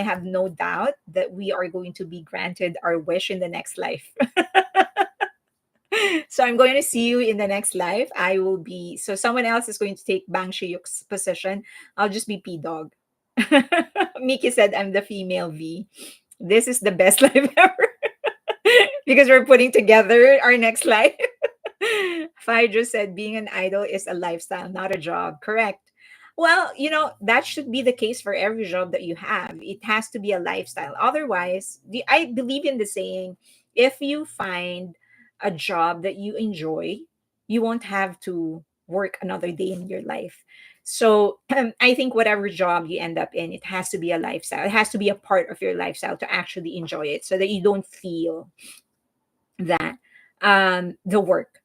Speaker 1: have no doubt that we are going to be granted our wish in the next life. So I'm going to see you in the next life. I will be, so someone else is going to take Bang Shiyuk's position. I'll just be P Dog. Miki said, I'm the female V. This is the best life ever. Because we're putting together our next life. Phaedra said being an idol is a lifestyle, not a job. Correct. Well, that should be the case for every job that you have. It has to be a lifestyle. Otherwise, I believe in the saying, if you find a job that you enjoy, you won't have to work another day in your life. So I think whatever job you end up in, it has to be a lifestyle. It has to be a part of your lifestyle to actually enjoy it so that you don't feel that the work.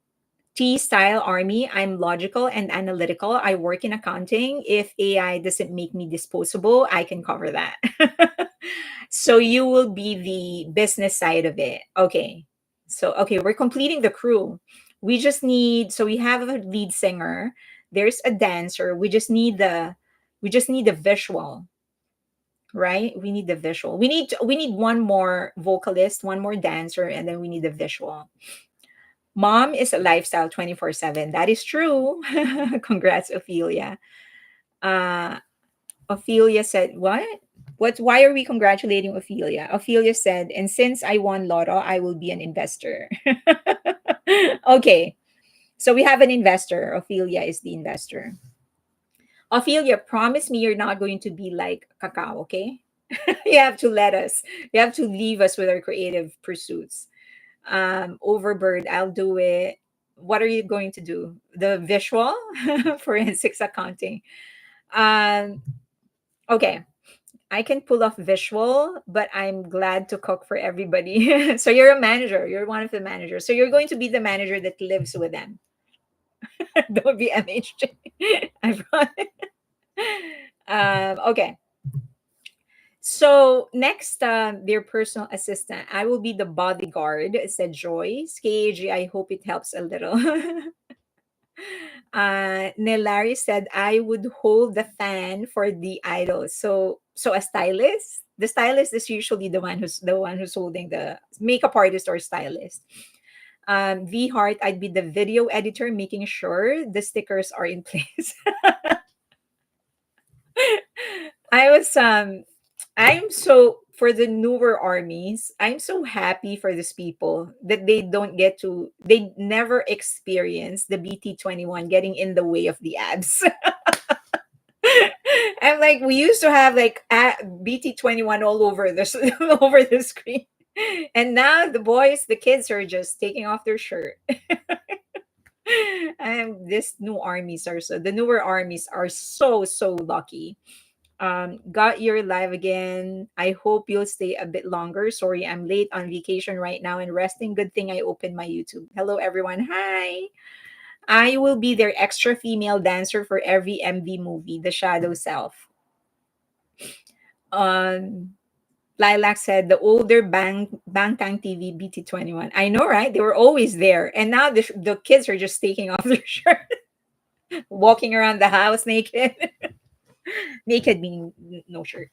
Speaker 1: T style army, I'm logical and analytical. I work in accounting. If AI doesn't make me disposable, I can cover that. So you will be the business side of it. Okay. So, okay, we're completing the crew. So we have a lead singer, there's a dancer. We just need the visual, right? We need the visual. We need one more vocalist, one more dancer, and then we need the visual. Mom is a lifestyle 24/7. That is true. Congrats, Ophelia. Uh, Ophelia said, what? Why are we congratulating Ophelia? Ophelia said, and since I won Lotto, I will be an investor. Okay. So we have an investor. Ophelia is the investor. Ophelia, promise me you're not going to be like Cacao, okay? You have to let us. You have to leave us with our creative pursuits. Overbird, I'll do it. What are you going to do? The visual forensics accounting. Um, okay, I can pull off visual, but I'm glad to cook for everybody. So you're a manager. You're one of the managers. So you're going to be the manager that lives with them. Don't be MHJ. I promise. Okay. So next, their personal assistant. I will be the bodyguard, said Joyce. KAG, I hope it helps a little. Nelari said I would hold the fan for the idol. So a stylist. The stylist is usually the one who's holding the makeup artist or stylist. V Heart, I'd be the video editor, making sure the stickers are in place. I was I'm so for the newer armies, I'm so happy for these people that they never experience the BT21 getting in the way of the ads. I'm like, we used to have like BT21 all over this all over the screen. And now the kids are just taking off their shirt. And this new armies are so the newer armies are so lucky. Got your live again. I hope you'll stay a bit longer. Sorry, I'm late on vacation right now and resting. Good thing I opened my YouTube. Hello, everyone. Hi. I will be their extra female dancer for every MV movie, The Shadow Self. Um, Lilac said the older Bangtang TV BT21. I know, right? They were always there. And now the kids are just taking off their shirt, walking around the house naked. Naked meaning no shirt.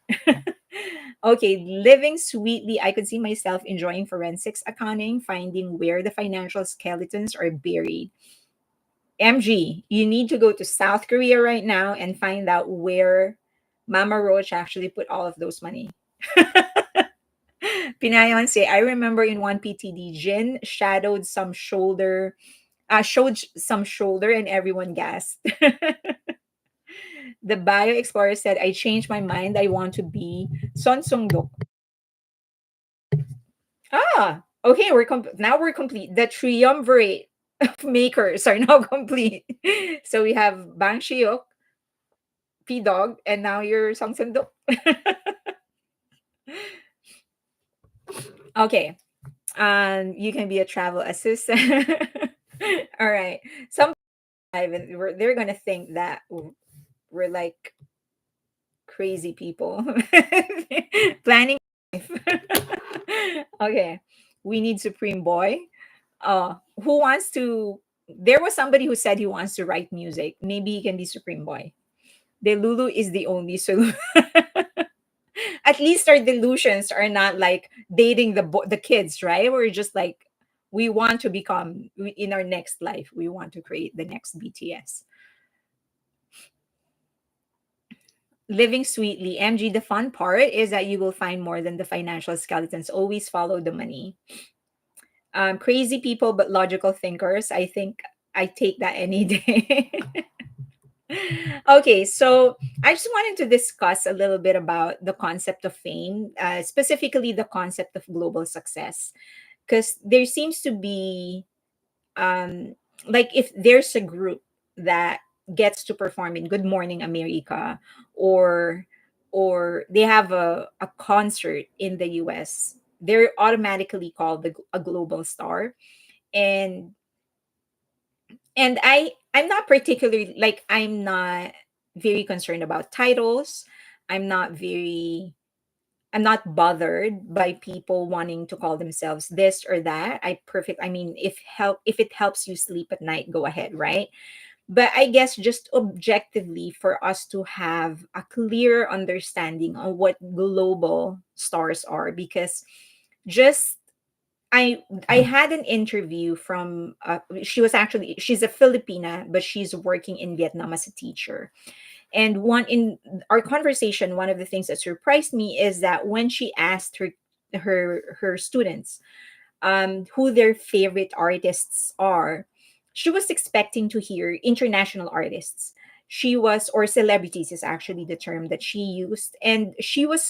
Speaker 1: Okay, living sweetly, I could see myself enjoying forensics accounting, finding where the financial skeletons are buried. MG, you need to go to South Korea right now and find out where Mama Roach actually put all of those money. Pinayon say, I remember in one PTD, Jin showed some shoulder and everyone gasped. The Bio Explorer said, I changed my mind. I want to be Son Sung Dok. Okay, now we're complete. The triumvirate of makers are now complete. So we have Bang Shiok, P Dog, and now you're Song Sung Dok. Okay. You can be a travel assistant. All right. Some they're gonna think that we're like crazy people planning life. Okay, we need Supreme Boy. Who wants to? There was somebody who said he wants to write music. Maybe he can be Supreme Boy. The Lulu is the only solution. At least our delusions are not like dating the kids, right? We're just like we want to become in our next life. We want to create the next BTS. Living sweetly, MG. The fun part is that you will find more than the financial skeletons. Always follow the money. Crazy people, but logical thinkers. I think I take that any day. Okay, so I just wanted to discuss a little bit about the concept of fame, specifically the concept of global success, because there seems to be, um, like, if there's a group that gets to perform in Good Morning America, or they have a concert in the US, they're automatically called a global star. And I'm not particularly, like, I'm not very concerned about titles. I'm not very I'm not bothered by people wanting to call themselves this or that. I mean, if it helps you sleep at night, go ahead, right? But I guess just objectively, for us to have a clear understanding on what global stars are, because just I had an interview from, she's a Filipina, but she's working in Vietnam as a teacher. And one in our conversation, one of the things that surprised me is that when she asked her students, who their favorite artists are, she was expecting to hear international artists. She was, or celebrities is actually the term that she used, and she was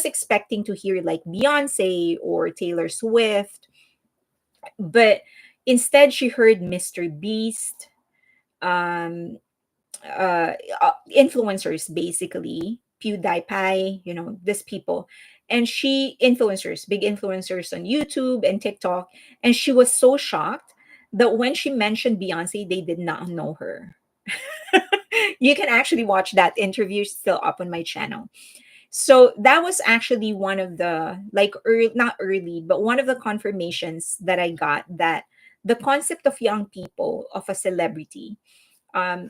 Speaker 1: expecting to hear like Beyonce or Taylor Swift, but instead she heard Mr. Beast, um, influencers, basically PewDiePie, these people. And big influencers on YouTube and TikTok. And she was so shocked that when she mentioned Beyonce, they did not know her. You can actually watch that interview, still up on my channel. So that was actually one of the, like, not early, but one of the confirmations that I got, that the concept of young people, of a celebrity,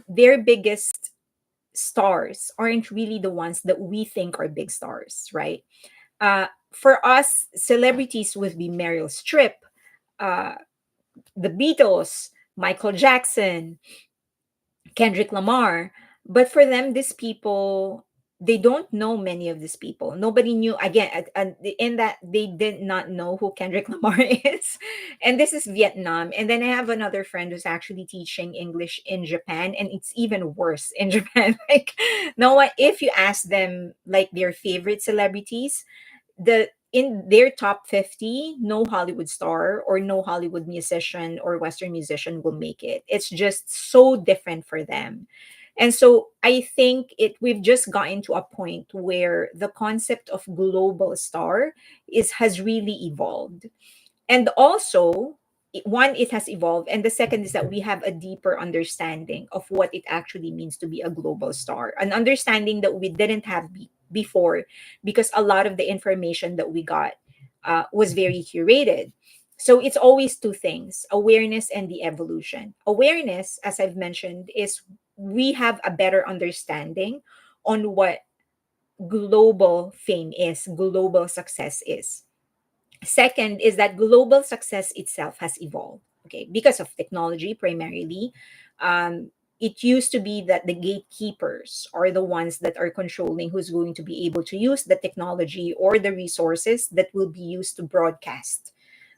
Speaker 1: their biggest stars aren't really the ones that we think are big stars, right? For us, celebrities would be Meryl Streep, uh, the Beatles, Michael Jackson, Kendrick Lamar. But for them, these people, they don't know many of these people. Nobody knew, again, in that they did not know who Kendrick Lamar is. And this is Vietnam. And then I have another friend who's actually teaching English in Japan, and it's even worse in Japan. Like, no one, if you ask them like their favorite celebrities, the in their top 50, no Hollywood star or no Hollywood musician or Western musician will make it. It's just so different for them. And so I think we've just gotten to a point where the concept of global star has really evolved. And also, one, it has evolved, and the second is that we have a deeper understanding of what it actually means to be a global star, an understanding that we didn't have before, because a lot of the information that we got was very curated. So it's always two things: awareness and the evolution. Awareness, as I've mentioned, is we have a better understanding on what global fame is, global success is. Second is that global success itself has evolved, okay, because of technology primarily. It used to be that the gatekeepers are the ones that are controlling who's going to be able to use the technology or the resources that will be used to broadcast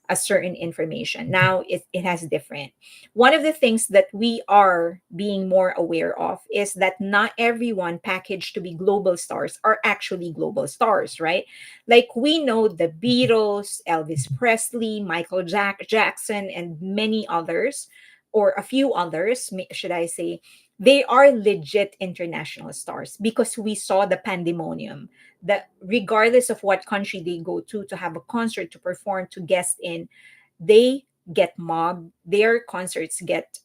Speaker 1: a certain information. Now it has different. One of the things that we are being more aware of is that not everyone packaged to be global stars are actually global stars, right? Like, we know the Beatles, Elvis Presley, Jackson, and many others, or a few others, should I say, they are legit international stars because we saw the pandemonium, that regardless of what country they go to have a concert, to perform, to guest in, they get mobbed, their concerts get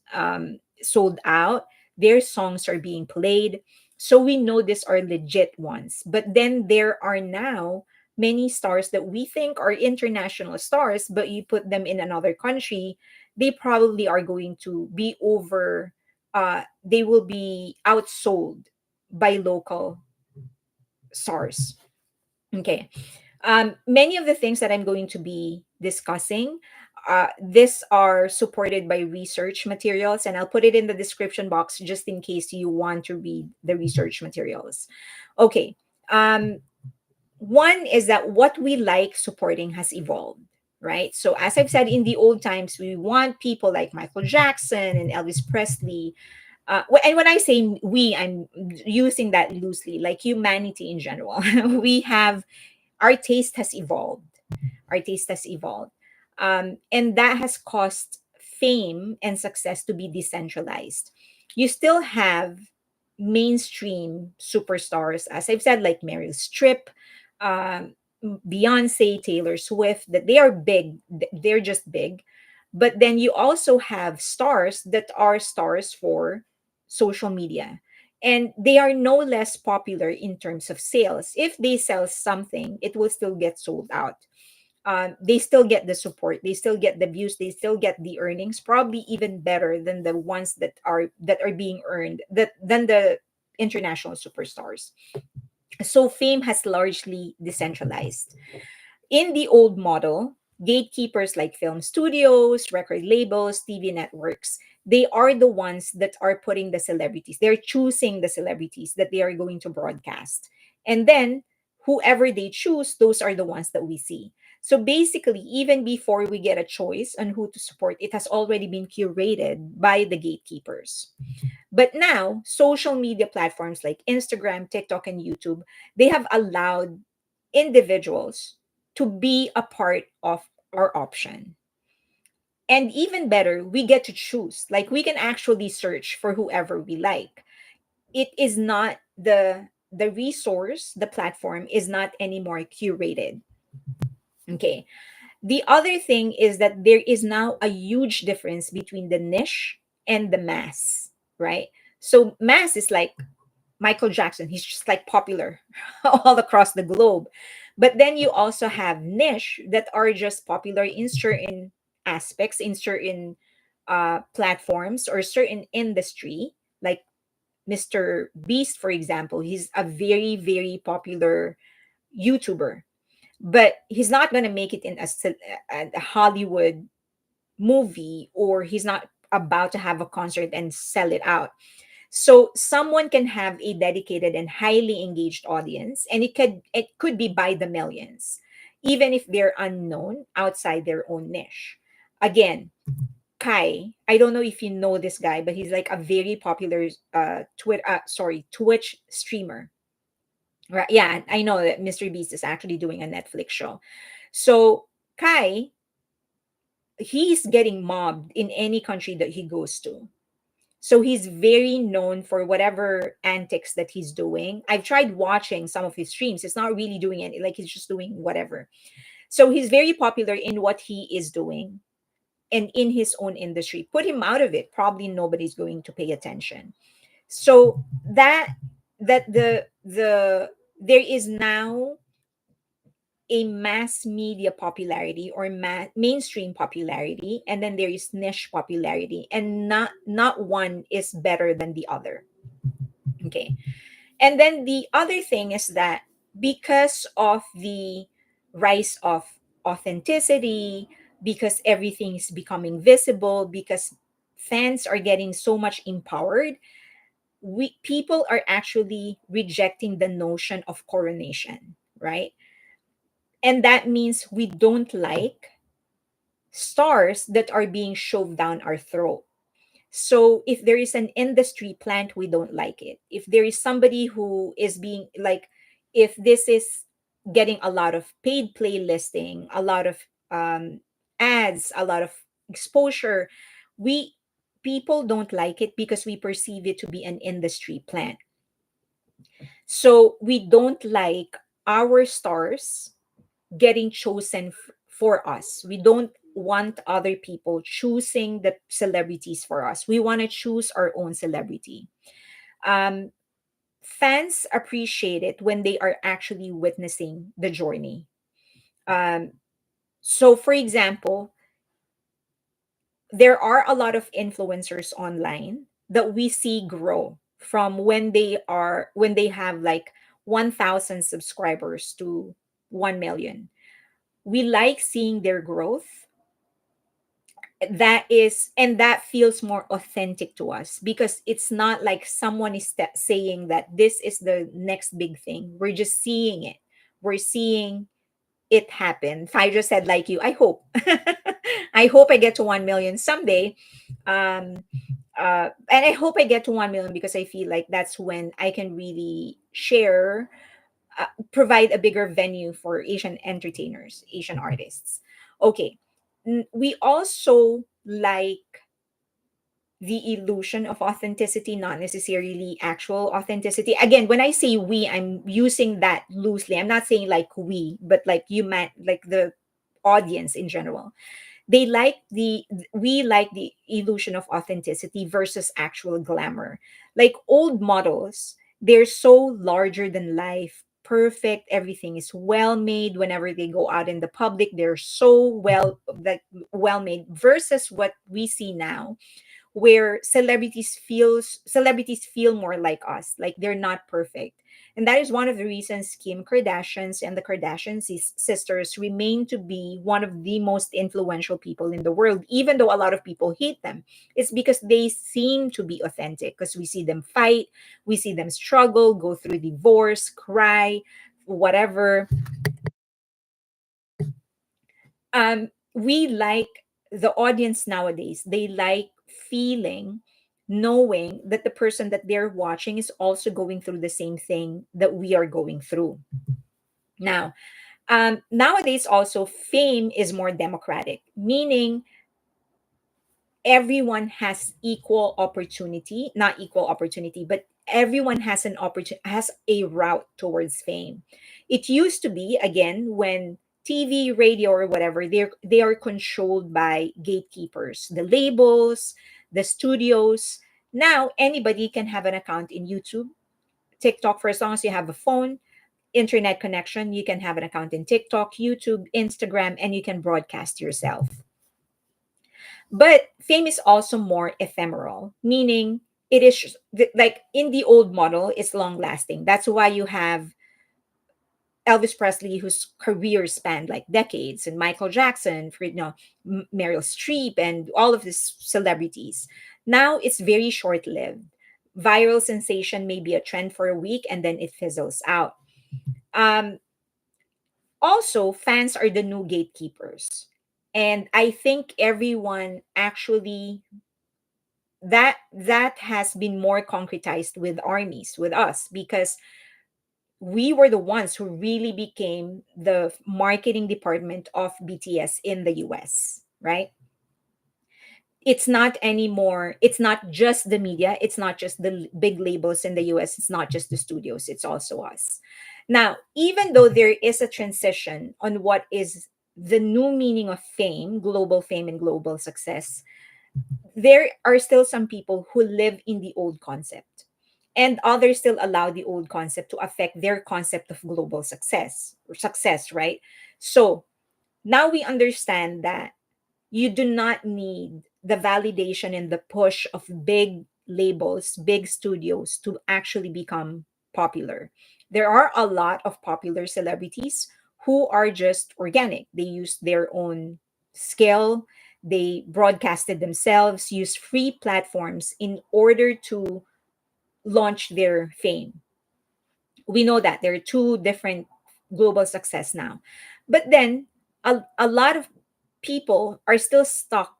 Speaker 1: sold out, their songs are being played. So we know these are legit ones. But then there are now many stars that we think are international stars, but you put them in another country, they probably are going to be they will be outsold by local stars. Okay. Many of the things that I'm going to be discussing, these are supported by research materials, and I'll put it in the description box just in case you want to read the research materials. Okay. One is that what we like supporting has evolved, right? So as I've said, in the old times, we want people like Michael Jackson and Elvis Presley. And when I say we, I'm using that loosely, like humanity in general. We have, our taste has evolved. Our taste has evolved. And that has caused fame and success to be decentralized. You still have mainstream superstars, as I've said, like Meryl Streep, um, Beyonce, Taylor Swift, that they are big, they're just big. But then you also have stars that are stars for social media. And they are no less popular in terms of sales. If they sell something, it will still get sold out. They still get the support, they still get the views, they still get the earnings, probably even better than the ones that are being earned, that than the international superstars. So fame has largely decentralized. In the old model, gatekeepers like film studios, record labels, TV networks, they are the ones that are putting the celebrities. They're choosing the celebrities that they are going to broadcast. And then whoever they choose, those are the ones that we see. So basically, even before we get a choice on who to support, it has already been curated by the gatekeepers. But now, social media platforms like Instagram, TikTok, and YouTube, they have allowed individuals to be a part of our option. And even better, we get to choose. Like we can actually search for whoever we like. It is not the resource, the platform is not anymore curated. Okay. The other thing is that there is now a huge difference between the niche and the mass, right? So mass is like Michael Jackson. He's just like popular all across the globe. But then you also have niche that are just popular in certain aspects, in certain platforms or certain industry, like Mr. Beast, for example. He's a very, very popular YouTuber, but he's not going to make it in a Hollywood movie, or he's not about to have a concert and sell it out. So someone can have a dedicated and highly engaged audience, and it could be by the millions, even if they're unknown outside their own niche. Again, Kai, I don't know if you know this guy, but he's like a very popular Twitch streamer. Right? Yeah, I know that Mr. Beast is actually doing a Netflix show. So Kai, he's getting mobbed in any country that he goes to. So he's very known for whatever antics that he's doing. I've tried watching some of his streams. It's not really doing any, like he's just doing whatever. So he's very popular in what he is doing and in his own industry. Put him out of it, probably nobody's going to pay attention. So that the there is now a mass media popularity or mainstream popularity, and then there is niche popularity, and not one is better than the other. Okay. And then the other thing is that because of the rise of authenticity, because everything is becoming visible, because fans are getting so much empowered, we people are actually rejecting the notion of coronation, right? And that means we don't like stars that are being shoved down our throat. So if there is an industry plant, we don't like it. If there is somebody who is being like, if this is getting a lot of paid playlisting, a lot of ads, a lot of exposure, we people don't like it because we perceive it to be an industry plant. So we don't like our stars getting chosen for us. We don't want other people choosing the celebrities for us. We want to choose our own celebrity. Um, Fans appreciate it when they are actually witnessing the journey. Um, so, for example, there are a lot of influencers online that we see grow from when they have like 1,000 subscribers to 1 million. We like seeing their growth. That is, and that feels more authentic to us because it's not like someone is saying that this is the next big thing. We're just seeing it. We're seeing it happen. Phaedra said, like you, I hope. I hope I get to 1 million someday. Um, and I hope I get to 1 million because I feel like that's when I can really share, provide a bigger venue for Asian entertainers, Asian artists. Okay. We also like the illusion of authenticity, not necessarily actual authenticity. Again, when I say we, I'm using that loosely. I'm not saying like we, but like you meant like the audience in general. They like the We like the illusion of authenticity versus actual glamour. Like old models, they're so larger than life, perfect, everything is well made. Whenever they go out in the public, they're so well made, versus what we see now, where celebrities feel more like us, like they're not perfect. And that is one of the reasons Kim Kardashians and the sisters remain to be one of the most influential people in the world, even though a lot of people hate them. It's because they seem to be authentic, because we see them fight, we see them struggle, go through divorce, cry, whatever. We like, the audience nowadays, they like feeling, knowing that the person that they're watching is also going through the same thing that we are going through now. Nowadays also, fame is more democratic, meaning everyone has equal opportunity, not equal opportunity, but everyone has an opportunity, has a route towards fame. It used to be, again, when TV, radio, or whatever, they are controlled by gatekeepers, the labels, the studios. Now anybody can have an account in YouTube, TikTok. For as long as you have a phone, internet connection, you can have an account in TikTok, YouTube, Instagram, and you can broadcast yourself. But fame is also more ephemeral, meaning it is like in the old model, it's long lasting. That's why you have Elvis Presley, whose career spanned like decades, and Michael Jackson, for Meryl Streep, and all of these celebrities. Now it's very short lived. Viral sensation may be a trend for a week and then it fizzles out. Um, Also, fans are the new gatekeepers. And I think everyone actually, that has been more concretized with armies, with us, because we were the ones who really became the marketing department of BTS in the US, right? It's not anymore, it's not just the media, it's not just the big labels in the US, it's not just the studios, it's also us. Now, even though there is a transition on what is the new meaning of fame, global fame and global success, there are still some people who live in the old concept, and others still allow the old concept to affect their concept of global success, right? So now we understand that you do not need the validation and the push of big labels, big studios to actually become popular. There are a lot of popular celebrities who are just organic. They use their own skill, they broadcasted themselves, use free platforms in order to launch their fame. We know that there are two different global success now. But then a lot of people are still stuck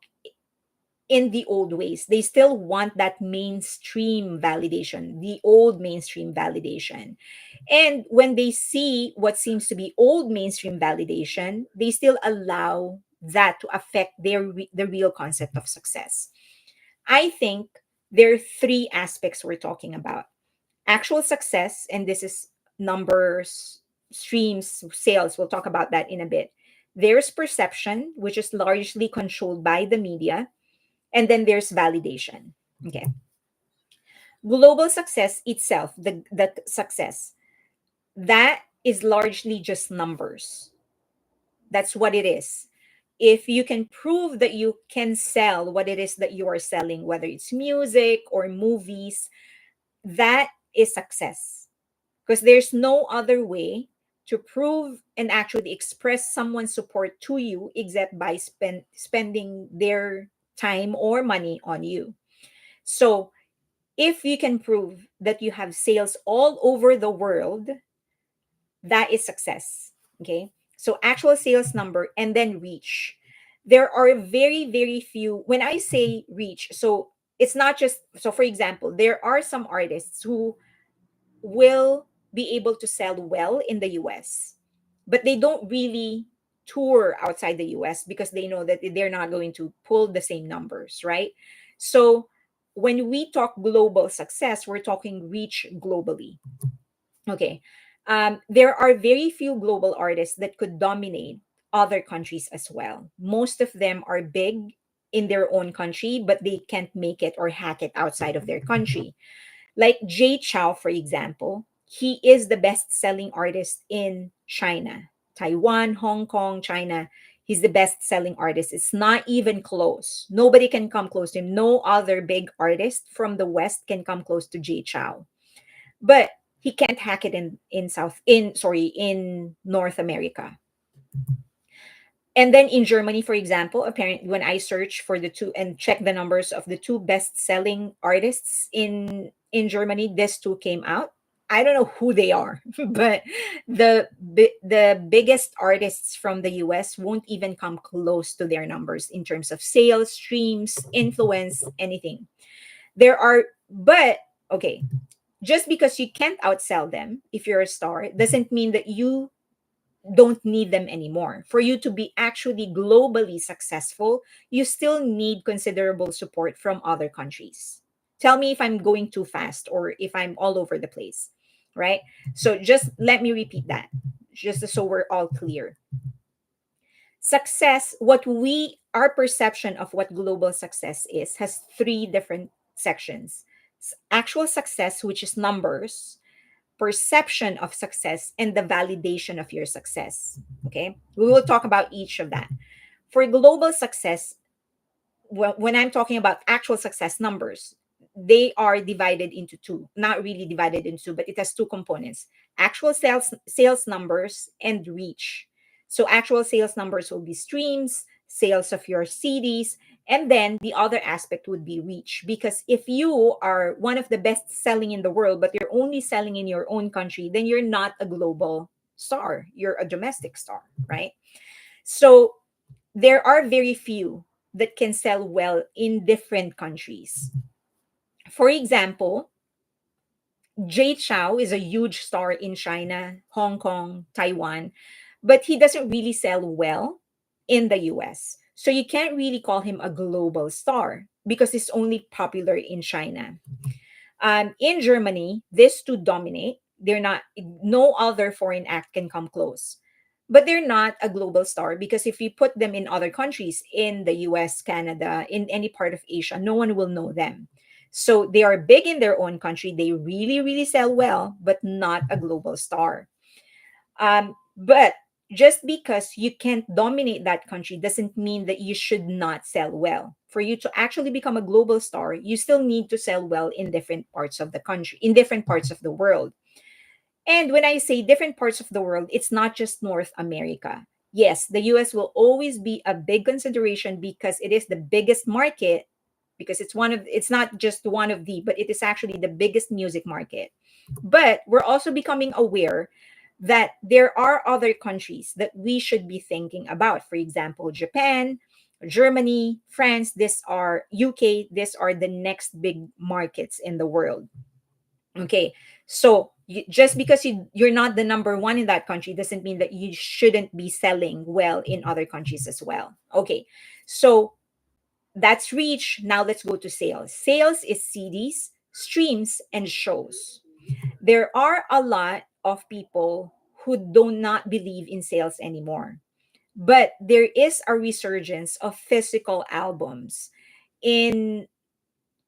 Speaker 1: in the old ways. They still want that mainstream validation, the old mainstream validation. And when they see what seems to be old mainstream validation, they still allow that to affect the real concept of success. I think there are three aspects we're talking about. Actual success, and this is numbers, streams, sales. We'll talk about that in a bit. There's perception, which is largely controlled by the media, and then there's validation. Okay. Global success itself, the success, that is largely just numbers. That's what it is. If you can prove that you can sell what it is that you are selling, whether it's music or movies, that is success. Because there's no other way to prove and actually express someone's support to you except by spending their time or money on you. So if you can prove that you have sales all over the world, that is success. Okay. So actual sales number and then reach. There are very, very few. When I say reach, so it's not just, so for example, there are some artists who will be able to sell well in the US, but they don't really tour outside the US because they know that they're not going to pull the same numbers, right? So when we talk global success, we're talking reach globally. Okay. There are very few global artists that could dominate other countries as well. Most of them are big in their own country, but they can't make it or hack it outside of their country. Like Jay Chou, for example, he is the best selling artist in China, Taiwan, Hong Kong, China. He's the best selling artist. It's not even close. Nobody can come close to him. No other big artist from the West can come close to Jay Chou. But he can't hack it in North America. And then in Germany, for example, apparently when I search for the two and check the numbers of the two best-selling artists in Germany, these two came out. I don't know who they are, but the biggest artists from the US won't even come close to their numbers in terms of sales, streams, influence, anything. There are, but okay, just because you can't outsell them if you're a star doesn't mean that you don't need them anymore. For you to be actually globally successful, you still need considerable support from other countries. Tell me if I'm going too fast or if I'm all over the place, right? So just let me repeat that, just so we're all clear. Success, our perception of what global success is, has three different sections: actual success, which is numbers; perception of success; and the validation of your success. Okay, we will talk about each of that. For global success, when I'm talking about actual success numbers, they are divided into two. Not really divided into two, but it has two components: actual sales numbers and reach. So actual sales numbers will be streams, sales of your CDs, and then the other aspect would be reach. Because if you are one of the best selling in the world, but you're only selling in your own country, then you're not a global star. You're a domestic star, right? So there are very few that can sell well in different countries. For example, Jay Chou is a huge star in China, Hong Kong, Taiwan, but he doesn't really sell well in the US. So you can't really call him a global star because he's only popular in China. In Germany, these two dominate. They're not, no other foreign act can come close. But they're not a global star because if you put them in other countries, in the US, Canada, in any part of Asia, no one will know them. So they are big in their own country. They really, really sell well, but not a global star. But just because you can't dominate that country doesn't mean that you should not sell well. For you to actually become a global star, you still need to sell well in different parts of the country, in different parts of the world. And when I say different parts of the world, it's not just North America. Yes, the US will always be a big consideration because it is the biggest market, because it's not just one of the, but it is actually the biggest music market. But we're also becoming aware that there are other countries that we should be thinking about. For example, Japan, Germany, France, this are UK, these are the next big markets in the world. Okay, so just because you're not the number one in that country doesn't mean that you shouldn't be selling well in other countries as well. Okay, so that's reach. Now let's go to sales. Sales is CDs, streams, and shows. There are a lot of people who do not believe in sales anymore, but there is a resurgence of physical albums. In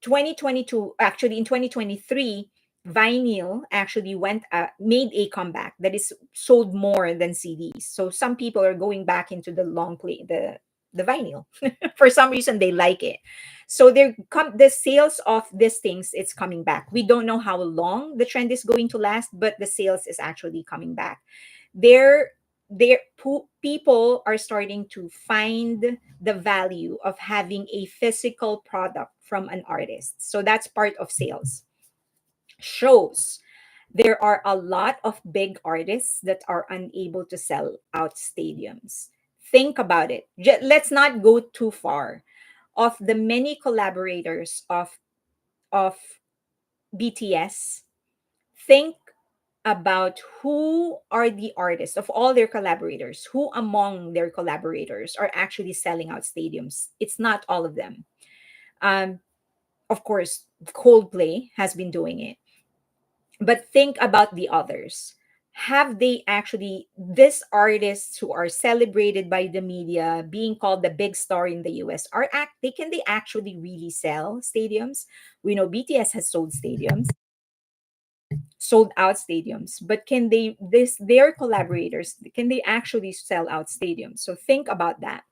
Speaker 1: 2022, actually in 2023, vinyl actually made a comeback that is sold more than CDs. So some people are going back into the long play, the vinyl. For some reason they like it. So the sales of these things, it's coming back. We don't know how long the trend is going to last, but the sales is actually coming back. There People are starting to find the value of having a physical product from an artist. So that's part of sales. Shows. There are a lot of big artists that are unable to sell out stadiums. Think about it. Let's not go too far. Of the many collaborators of BTS, think about who are the artists of all their collaborators, who among their collaborators are actually selling out stadiums. It's not all of them. Um, of course, Coldplay has been doing it, but think about the others. Have they actually, these artists who are celebrated by the media, being called the big star in the US, can they actually really sell stadiums? We know BTS has sold out stadiums, but can they, this their collaborators, can they actually sell out stadiums? So think about that.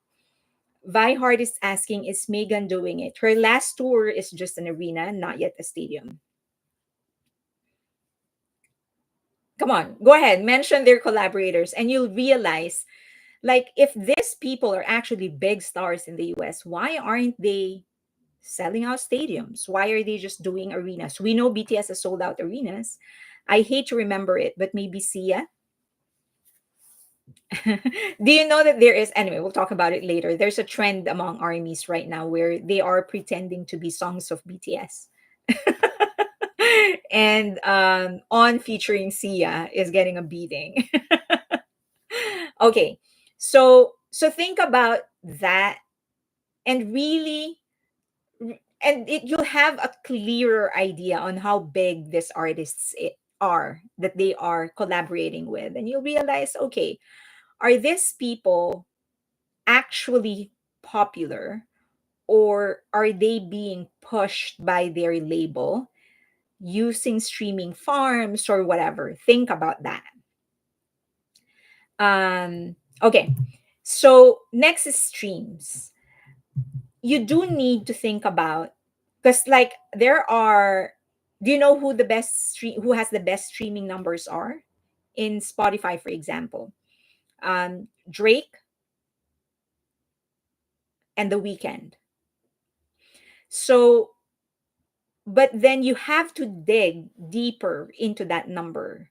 Speaker 1: Vi Hart is asking, is Megan doing it? Her last tour is just an arena, not yet a stadium. Come on, go ahead, mention their collaborators, and you'll realize, like, if these people are actually big stars in the US, why aren't they selling out stadiums? Why are they just doing arenas? We know BTS has sold out arenas. I hate to remember it, but maybe Sia. Do you know that there is, anyway, we'll talk about it later. There's a trend among armies right now where they are pretending to be songs of BTS. And on featuring Sia is getting a beating. Okay. So think about that, and really, you'll have a clearer idea on how big these artists are that they are collaborating with, and you'll realize, okay, are these people actually popular, or are they being pushed by their label using streaming farms or whatever? Think about that. Okay, so next is streams. You do need to think about, because like there are, do you know who the who has the best streaming numbers are in Spotify, for example? Drake and The Weeknd. So, but then you have to dig deeper into that number,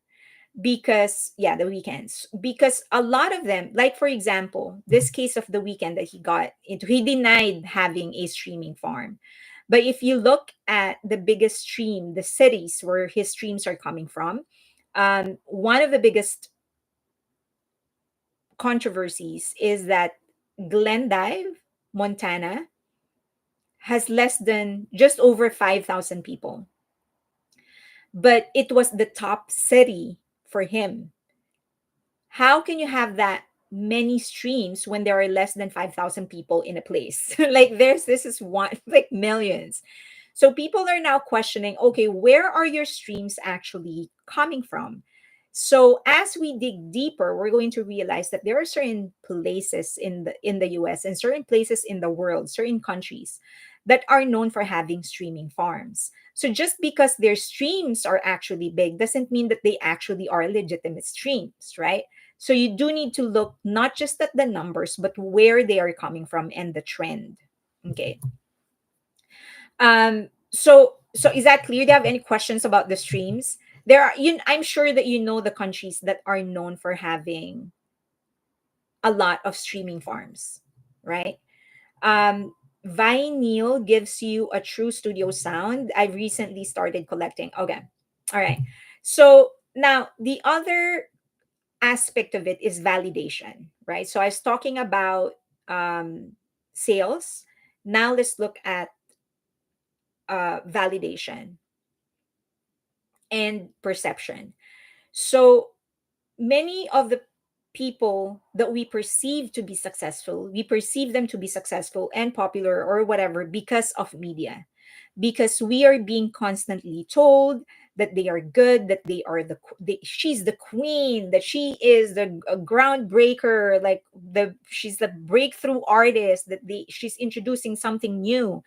Speaker 1: because yeah, the weekends, because a lot of them, like for example, this case of the weekend that he got into, he denied having a streaming farm. But if you look at the biggest stream, the cities where his streams are coming from, one of the biggest controversies is that Glendive, Montana, has less than just over 5,000 people, but it was the top city for him. How can you have that many streams when there are less than 5,000 people in a place? Like this is one, like millions. So people are now questioning, okay, where are your streams actually coming from? So as we dig deeper, we're going to realize that there are certain places in the US and certain places in the world, certain countries that are known for having streaming farms. So just because their streams are actually big doesn't mean that they actually are legitimate streams, right? So you do need to look not just at the numbers, but where they are coming from and the trend. Okay. So is that clear? Do you have any questions about the streams? There are, I'm sure that you know the countries that are known for having a lot of streaming farms, right? Um, Vinyl gives you a true studio sound. I recently started collecting. Okay. All right. So now the other aspect of it is validation, right? So I was talking about sales. Now let's look at validation and perception. So many of the people that we perceive to be successful, we perceive them to be successful and popular or whatever because of media, because we are being constantly told that they are good, that they are she's the queen, that she is the a groundbreaker, like she's the breakthrough artist, that she's introducing something new.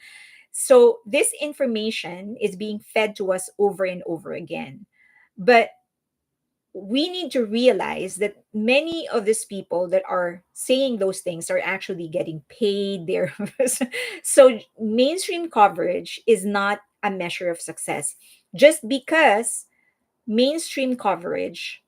Speaker 1: So this information is being fed to us over and over again. But we need to realize that many of these people that are saying those things are actually getting paid there. So mainstream coverage is not a measure of success. Just because mainstream coverage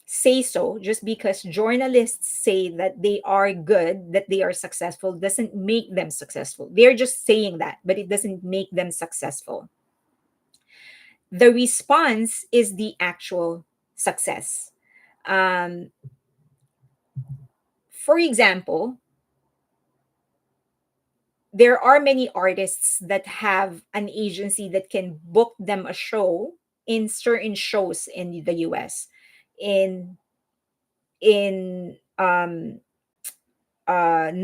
Speaker 1: say so, just because journalists say that they are good, that they are successful, doesn't make them successful. They're just saying that, but it doesn't make them successful. The response is the actual success. Um, for example, there are many artists that have an agency that can book them a show in certain shows in the US, in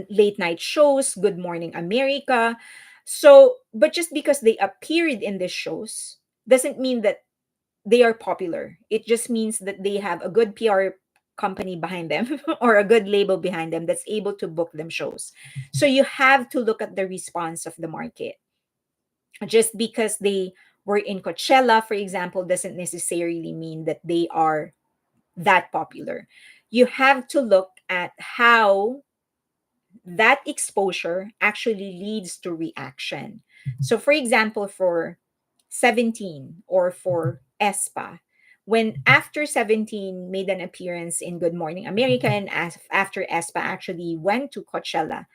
Speaker 1: late night shows, Good Morning America. So, but just because they appeared in these shows doesn't mean that they are popular. It just means that they have a good PR company behind them or a good label behind them that's able to book them shows. So you have to look at the response of the market. Just because they were in Coachella, for example, doesn't necessarily mean that they are that popular. You have to look at how that exposure actually leads to reaction. So, for example, for 17 or for ESPA, when after 17 made an appearance in Good Morning America and after ESPA actually went to Coachella,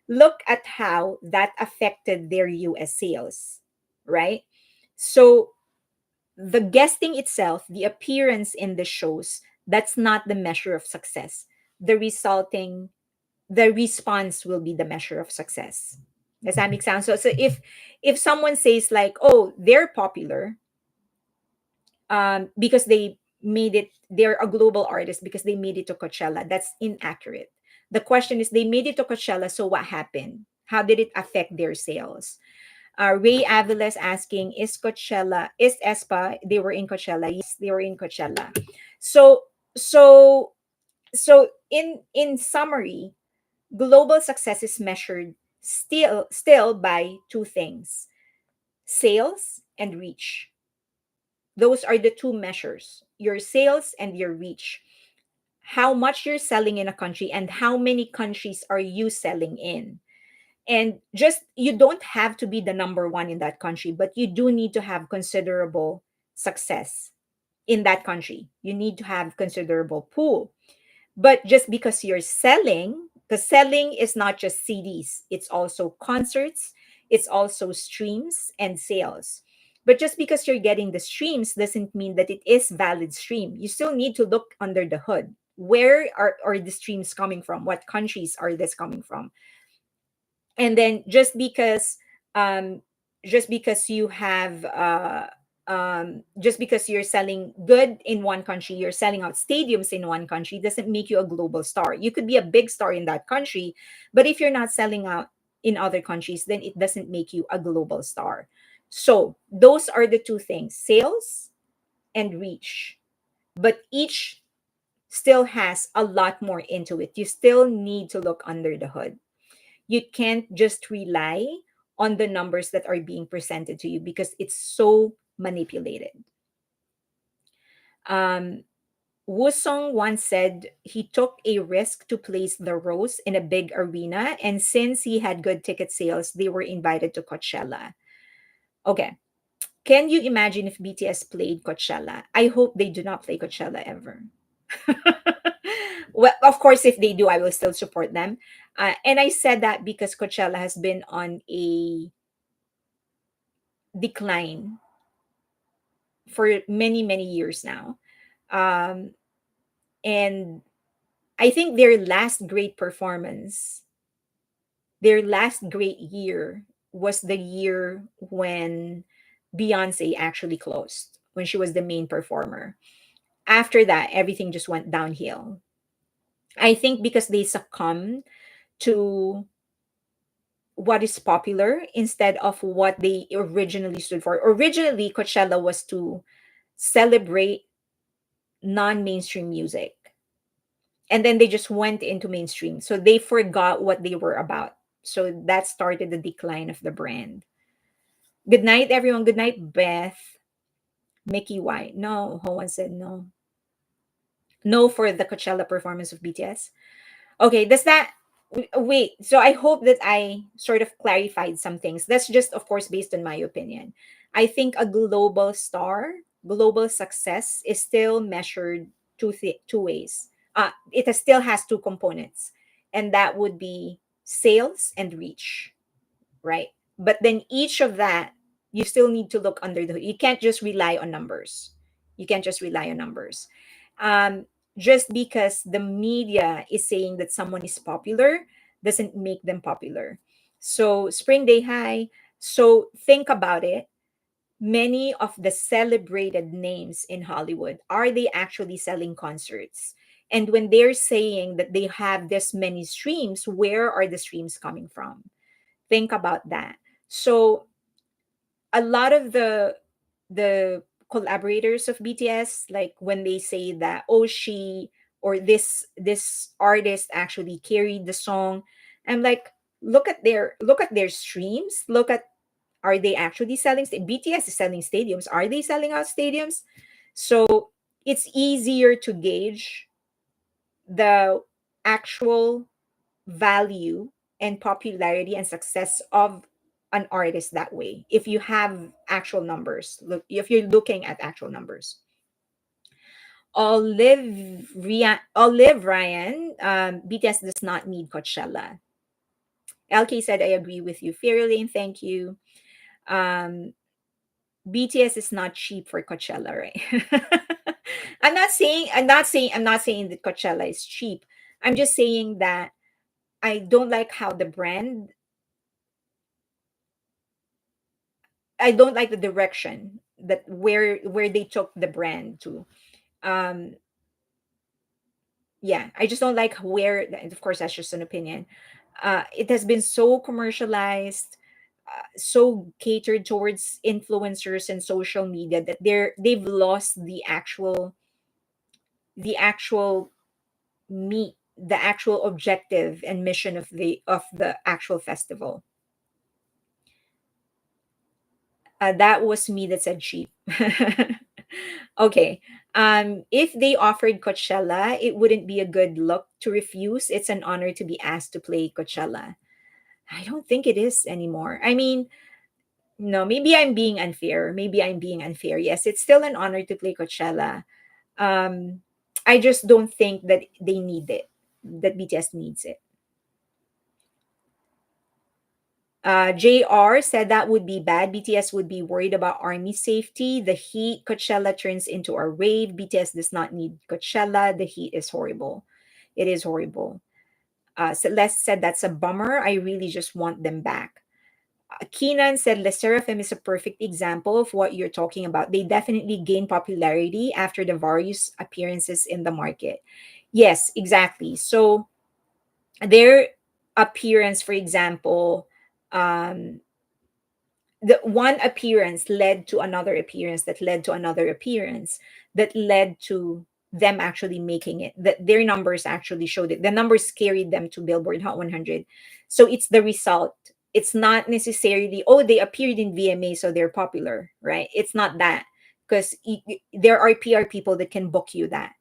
Speaker 1: look at how that affected their US sales, right? So, the guesting itself, the appearance in the shows, that's not the measure of success. The resulting the response will be the measure of success. Does that make sense? So if someone says like, oh, they're popular because they made it, they're a global artist because they made it to Coachella, that's inaccurate. The question is, they made it to Coachella, so what happened? How did it affect their sales? Ray Aviles asking, is Espa, they were in Coachella? Yes, they were in Coachella. So, so, in summary, global success is measured still by two things: sales and reach. Those are the two measures: your sales and your reach. How much you're selling in a country and how many countries are you selling in. And just, you don't have to be the number one in that country, but you do need to have considerable success in that country. You need to have considerable pool. But just because you're selling, because selling is not just CDs, it's also concerts, it's also streams and sales. But just because you're getting the streams doesn't mean that it is valid stream. You still need to look under the hood. Where are the streams coming from? What countries are this coming from? And then um just because you have just because you're selling good in one country, you're selling out stadiums in one country, doesn't make you a global star. You could be a big star in that country, but if you're not selling out in other countries, then it doesn't make you a global star. So those are the two things: sales and reach. But each still has a lot more into it. You still need to look under the hood. You can't just rely on the numbers that are being presented to you because it's so manipulated. Um, Wusong once said he took a risk to place the Rose in a big arena, and since he had good ticket sales, they were invited to Coachella. Okay, can you imagine if BTS played Coachella? I hope they do not play Coachella ever. Well, of course, if they do, I will still support them. And I said that because Coachella has been on a decline for many, many years now. Um, and I think their last great year was the year when Beyonce actually closed, when she was the main performer. After that, everything just went downhill. I think because they succumbed to what is popular instead of what they originally stood for. Originally, Coachella was to celebrate non-mainstream music, and then they just went into mainstream, so they forgot what they were about. So that started the decline of the brand. Good night, everyone. Good night, Beth. Mickey White. No, Hoan said no. No for the Coachella performance of BTS. Okay, does that wait? So I hope that I sort of clarified some things. That's just, of course, based on my opinion. I think a global star global success is still measured two ways. Still has two components, and that would be sales and reach, right? But then each of that, you still need to look under the hood. You can't just rely on numbers. You can't just rely on numbers. Um, just because the media is saying that someone is popular doesn't make them popular. So, Spring Day High, so think about it. Many of the celebrated names in Hollywood, are they actually selling concerts? And when they're saying that they have this many streams, where are the streams coming from? Think about that. So a lot of the collaborators of BTS, like when they say that, oh, she or this artist actually carried the song, I'm like, look at their streams. Look at, are they actually selling BTS is selling stadiums. Are they selling out stadiums? So it's easier to gauge the actual value and popularity and success of an artist that way if you have actual numbers. Look, if you're looking at actual numbers. Olive Ryan, BTS does not need Coachella. LK said, I agree with you. Fairy Lane, thank you. um BTS is not cheap for Coachella, right? I'm not saying that Coachella is cheap. I'm just saying that I don't like how the brand I don't like the direction that where they took the brand to. Um yeah, I just don't like where, and of course that's just an opinion. It has been so commercialized, so catered towards influencers and social media that they've lost the actual meat, the actual objective and mission of the actual festival. That was me that said cheap. Okay. If they offered Coachella, it wouldn't be a good look to refuse. It's an honor to be asked to play Coachella. I don't think it is anymore. I mean, no, maybe I'm being unfair. Maybe I'm being unfair. Yes, it's still an honor to play Coachella. Um, I just don't think that they need it, that BTS needs it. JR said that would be bad. BTS would be worried about army safety. The heat, Coachella turns into a rave. BTS does not need Coachella. The heat is horrible. It is horrible. Celeste said that's a bummer. I really just want them back. Keenan said Le Seraphim is a perfect example of what you're talking about. They definitely gained popularity after the various appearances in the market. Yes, exactly. So their appearance, for example, um, the one appearance led to another appearance that led to another appearance that led to them actually making it, that their numbers actually showed it, the numbers carried them to Billboard Hot 100. So it's the result. It's not necessarily, oh, they appeared in VMA so they're popular, right? It's not that, because there are PR people that can book you that.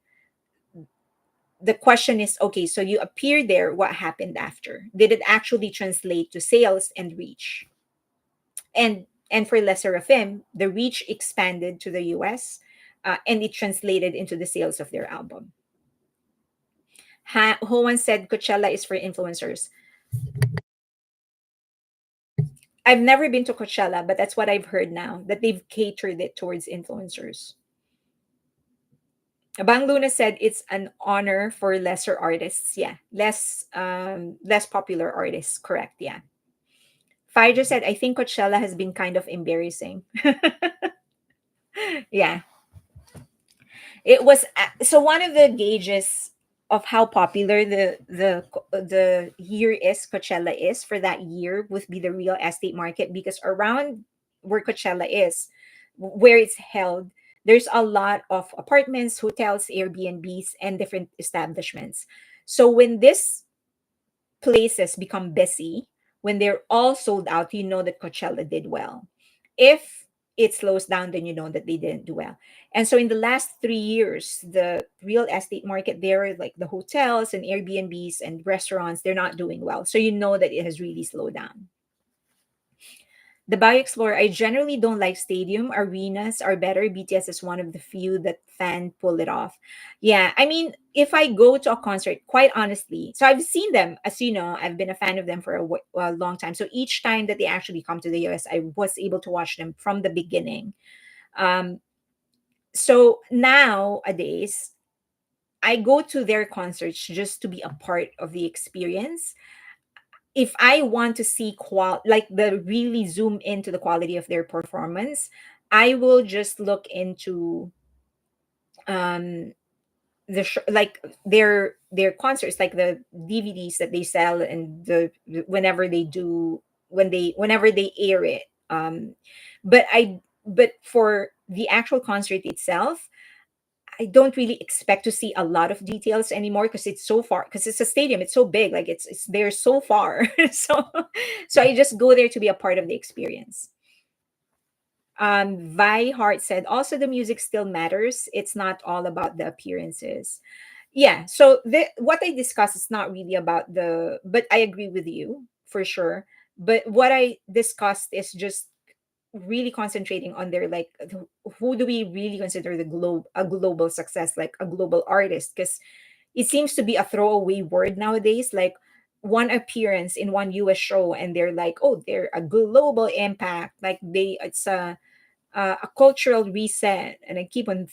Speaker 1: The question is, okay, so you appear there, what happened after? Did it actually translate to sales and reach? And for Lesser FM, the reach expanded to the US, and it translated into the sales of their album. Hoan said Coachella is for influencers. I've never been to Coachella, but that's what I've heard now, that they've catered it towards influencers. Bang Luna said it's an honor for lesser artists. Yeah, less popular artists. Correct. Yeah. Faija said, I think Coachella has been kind of embarrassing. Yeah. It was so one of the gauges of how popular the year is Coachella is for that year would be the real estate market, because around where Coachella is, where it's held, there's a lot of apartments, hotels, Airbnbs, and different establishments. So when this places become busy, when they're all sold out, you know that Coachella did well. If it slows down, then you know that they didn't do well. And so in the last 3 years, the real estate market there, like the hotels and Airbnbs and restaurants, they're not doing well. So you know that it has really slowed down. The Bio Explorer, I generally don't like stadium. Arenas are better. BTS is one of the few that fan pull it off. Yeah, I mean, if I go to a concert, quite honestly, so I've seen them, as you know, I've been a fan of them for a long time. So each time that they actually come to the US, I was able to watch them from the beginning. Um, so nowadays, I go to their concerts just to be a part of the experience. If I want to see like the really zoom into the quality of their performance, I will just look into um like their concerts, like the DVDs that they sell, and whenever they do, whenever they air it. But for the actual concert itself, I don't really expect to see a lot of details anymore, because it's so far, because it's a stadium, it's so big, like it's they're so far. So I just go there to be a part of the experience. Vi Hart said, also the music still matters. It's not all about the appearances. Yeah. So what I discussed is not really about but I agree with you for sure. But what I discussed is just really concentrating on their, like, who do we really consider a global success, like a global artist? Because it seems to be a throwaway word nowadays. Like one appearance in one US show and they're like, oh, they're a global impact. Like it's a cultural reset. And I keep on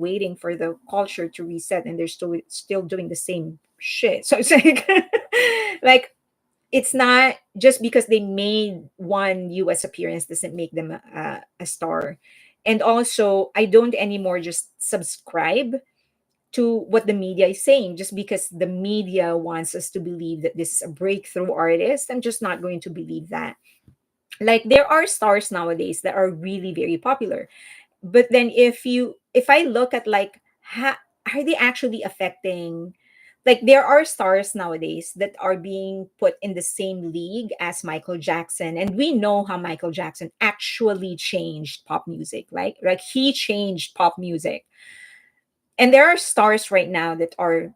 Speaker 1: waiting for the culture to reset, and they're still doing the same shit. So it's like like it's not just because they made one US appearance doesn't make them a star. And also, I don't anymore just subscribe to what the media is saying. Just because the media wants us to believe that this is a breakthrough artist, I'm just not going to believe that. Like there are stars nowadays that are really very popular, but then if I look at, like, are they actually affecting, like, there are stars nowadays that are being put in the same league as Michael Jackson, and we know how Michael Jackson actually changed pop music. Like he changed pop music. And there are stars right now that are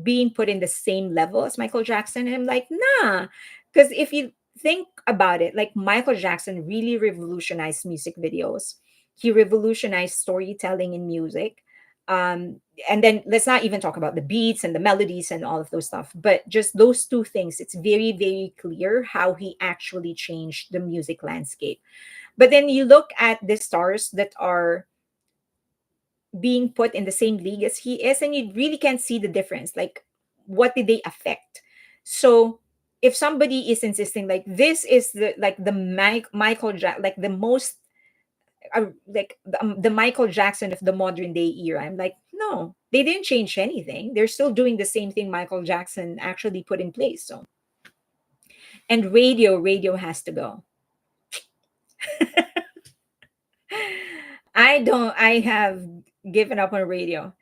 Speaker 1: being put in the same level as Michael Jackson. And I'm like, nah. Because if you think about it, like Michael Jackson really revolutionized music videos. He revolutionized storytelling in music. And then let's not even talk about the beats and the melodies and all of those stuff. But just those two things, it's very, very clear how he actually changed the music landscape. But then you look at the stars that are being put in the same league as he is, and you really can't see the difference. Like, what did they affect? So if somebody is insisting, like, this is Michael like the most the Michael Jackson of the modern day era, I'm like, no, they didn't change anything. They're still doing the same thing Michael Jackson actually put in place. So, and radio has to go. I have given up on radio.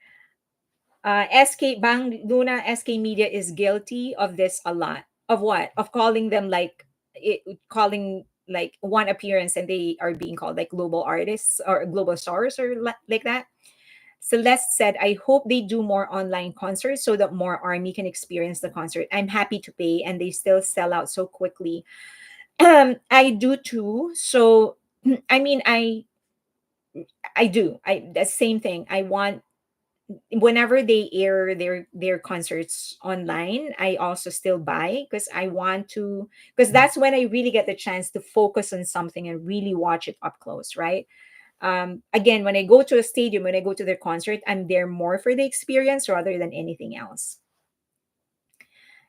Speaker 1: SK Bang Luna SK Media is guilty of this a lot. Of what? Of calling them like calling like one appearance and they are being called like global artists or global stars or like that. Celeste said, I hope they do more online concerts so that more army can experience the concert. I'm happy to pay and they still sell out so quickly. I do too. So I mean I do. I the same thing. I want whenever they air their concerts online, I also still buy because I want to, because that's when I really get the chance to focus on something and really watch it up close, right? Again, when I go to a stadium, when I go to their concert, I'm there more for the experience rather than anything else.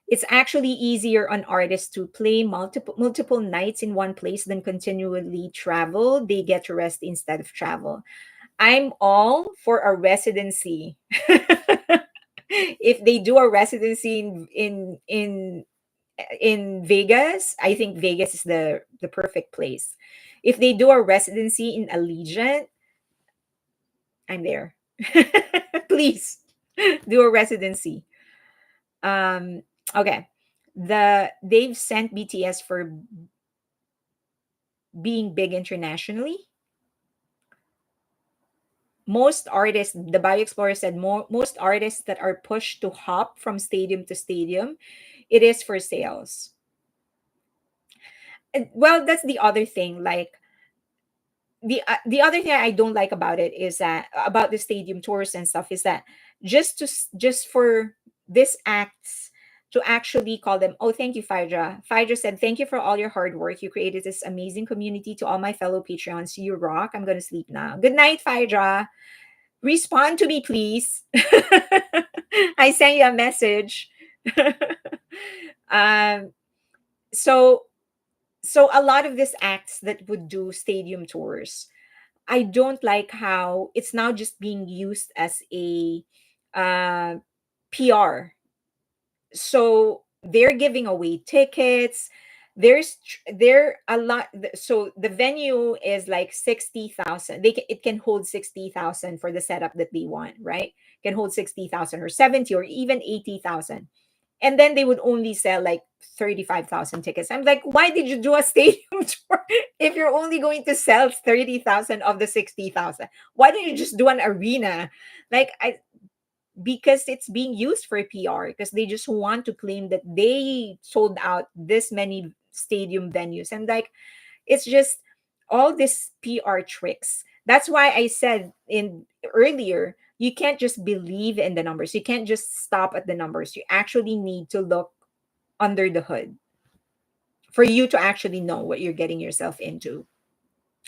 Speaker 1: It's actually easier on artists to play multiple nights in one place than continually travel. They get to rest instead of travel. I'm all for a residency. If they do a residency in Vegas, I think Vegas is the perfect place. If they do a residency in Allegiant, I'm there. Please do a residency. Um, okay. They've sent BTS for being big internationally. Most artists, the Bio Explorer said, most artists that are pushed to hop from stadium to stadium, it is for sales. well, that's the other thing. Like the other thing I don't like about it is that about the stadium tours and stuff is that just for this acts to actually call them, oh, thank you, Phaedra. Phaedra said, thank you for all your hard work. You created this amazing community. To all my fellow Patreons, you rock. I'm gonna sleep now. Good night, Phaedra. Respond to me, please. I sent you a message. um, so a lot of these acts that would do stadium tours, I don't like how it's now just being used as a uh, PR. So they're giving away tickets. There a lot. So the venue is like 60,000. It can hold 60,000 for the setup that they want, right? Can hold 60,000 or 70 or even 80,000, and then they would only sell like 35,000 tickets. I'm like, why did you do a stadium tour if you're only going to sell 30,000 of the 60,000? Why don't you just do an arena? Like, because it's being used for PR, because they just want to claim that they sold out this many stadium venues. And like, it's just all this PR tricks. That's why I said in earlier, you can't just believe in the numbers. You can't just stop at the numbers. You actually need to look under the hood for you to actually know what you're getting yourself into.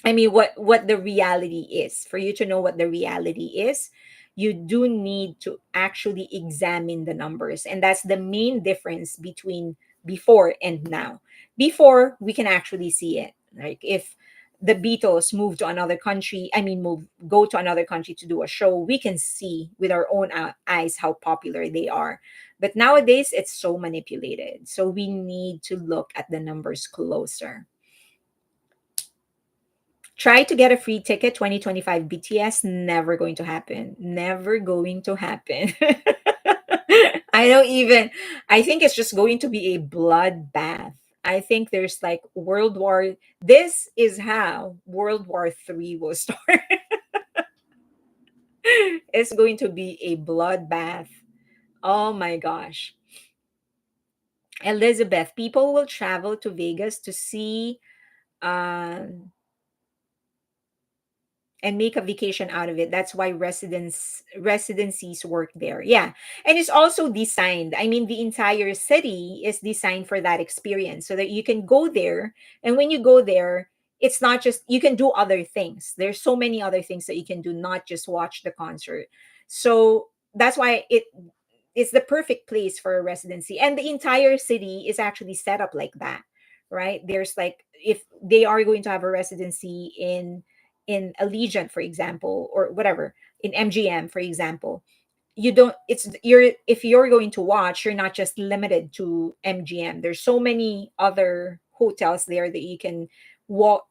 Speaker 1: I mean, what the reality is. For you to know what the reality is, you do need to actually examine the numbers, and that's the main difference between before and now. Before, we can actually see it. Like if the Beatles move to another country, I mean, move go to another country to do a show, we can see with our own eyes how popular they are. But nowadays, it's so manipulated. So we need to look at the numbers closer. Try to get a free ticket 2025 BTS. Never going to happen. Never going to happen. I don't even, I think it's just going to be a bloodbath. I think there's like World War. This is how World War III will start. It's going to be a bloodbath. Oh my gosh. Elizabeth, people will travel to Vegas to see um and make a vacation out of it. That's why residencies work there. Yeah. And it's also designed. I mean, the entire city is designed for that experience so that you can go there. And when you go there, it's not just you can do other things. There's so many other things that you can do, not just watch the concert. So that's why it's the perfect place for a residency. And the entire city is actually set up like that, right? There's like, if they are going to have a residency in Allegiant, for example, or whatever, in MGM, for example, you don't it's you're if you're going to watch, you're not just limited to MGM. There's so many other hotels there that you can walk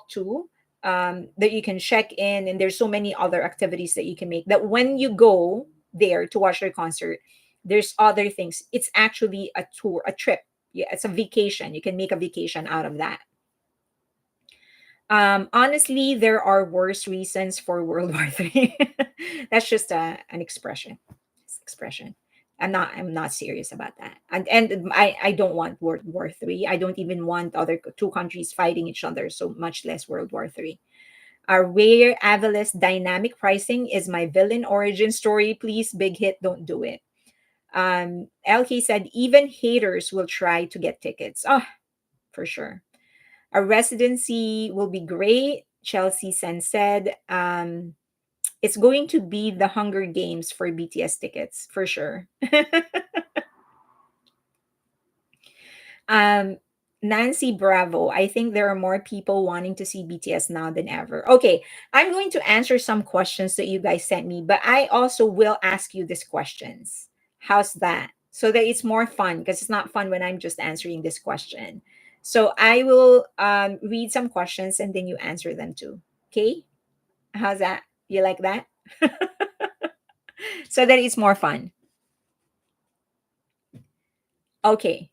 Speaker 1: to, that you can check in, and there's so many other activities that you can make, that when you go there to watch their concert, there's other things. It's actually a tour, a trip. Yeah, it's a vacation. You can make a vacation out of that. Honestly, there are worse reasons for World War Three. That's just an expression. It's expression. I'm not serious about that. And I don't want World War Three. I don't even want other two countries fighting each other. So much less World War Three. Our Rare Avalis dynamic pricing is my villain origin story. Please, big hit, don't do it. LK said even haters will try to get tickets. Oh, for sure. A residency will be great. Chelsea Sen said, it's going to be the Hunger Games for BTS tickets, for sure. um, Nancy Bravo, I think there are more people wanting to see BTS now than ever. Okay, I'm going to answer some questions that you guys sent me, but I also will ask you these questions. How's that? So that it's more fun, because it's not fun when I'm just answering this question. So I will read some questions and then you answer them too. Okay? How's that? You like that? So that it's more fun. Okay.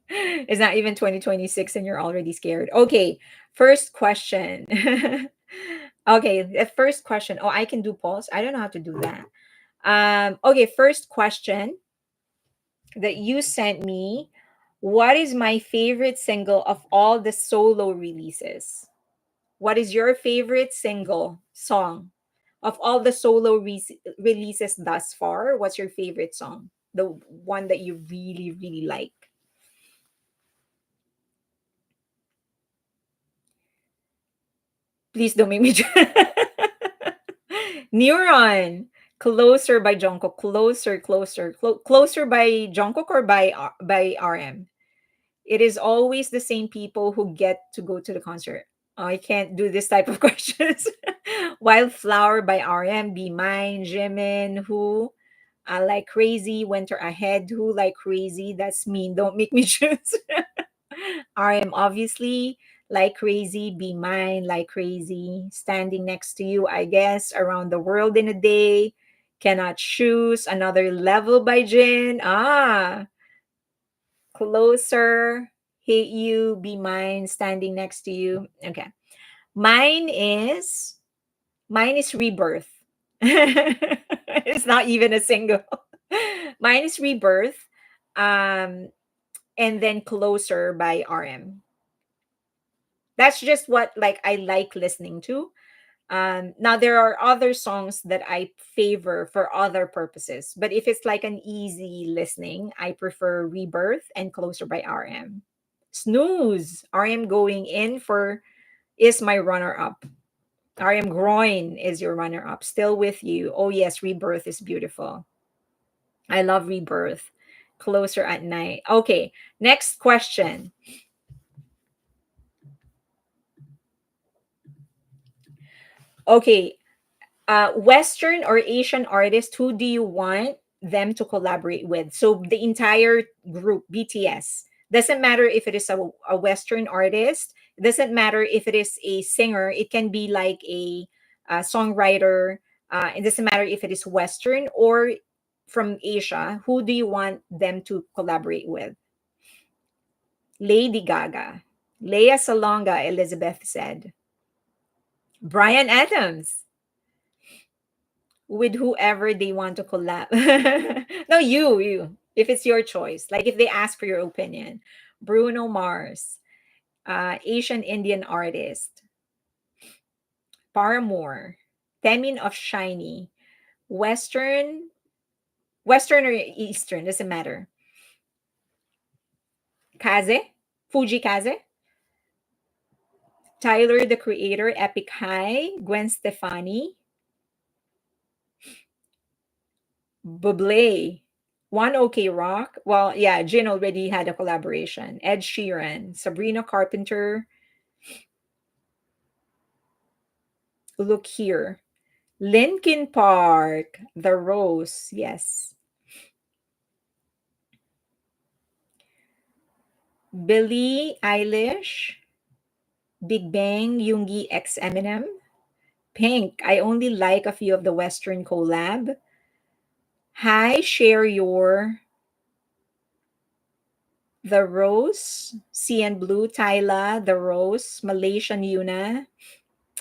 Speaker 1: It's not even 2026 and you're already scared. Okay. First question. Okay. The first question. Oh, I can do polls. I don't know how to do that. Okay. First question that you sent me. What is my favorite single of all the solo releases? What is your favorite single song of all the releases thus far? What's your favorite song? The one that you really, really like? Please don't make me. Neuron. Closer by Jungkook. Closer, closer, closer by Jungkook or by RM. It is always the same people who get to go to the concert. I can't do this type of questions. Wildflower by RM, Be Mine, Jimin, who like crazy, Winter Ahead, who like crazy. That's mean. Don't make me choose. RM, obviously, like crazy, Be Mine, like crazy. Standing next to you, I guess, around the world in a day. Cannot choose. Another level by Jin. Closer, hate you, be mine, standing next to you. Okay. Mine is mine is rebirth. It's not even a single. Mine is rebirth. Um and then closer by RM. That's just what like I like listening to. Now there are other songs that I favor for other purposes, but if it's like an easy listening, I prefer Rebirth and Closer by RM. Snooze, RM going in for is my runner up. RM Groin is your runner up. Still with you. Oh yes, Rebirth is beautiful. I love Rebirth. Closer at night. Okay, next question. Okay, Western or Asian artist, who do you want them to collaborate with? So the entire group, BTS. Doesn't matter if it is a Western artist. Doesn't matter if it is a singer. It can be like a songwriter. It doesn't matter if it is Western or from Asia. Who do you want them to collaborate with? Lady Gaga. Lea Salonga, Elizabeth said. Brian Adams. With whoever they want to collab. No, you. If it's your choice, like if they ask for your opinion, Bruno Mars, Asian Indian artist, Paramore, Temin of Shiny, Western, Western or Eastern doesn't matter. Kaze, Fuji Kaze, Tyler the Creator, Epic High, Gwen Stefani, Buble, One OK Rock. Well, yeah, Jin already had a collaboration. Ed Sheeran, Sabrina Carpenter, Look Here. Linkin Park, The Rose, yes. Billie Eilish, Big Bang, Yoongi X Eminem, Pink. I only like a few of the Western collab. Hi, share your The Rose, CN Blue, Tyla, The Rose, Malaysian Yuna,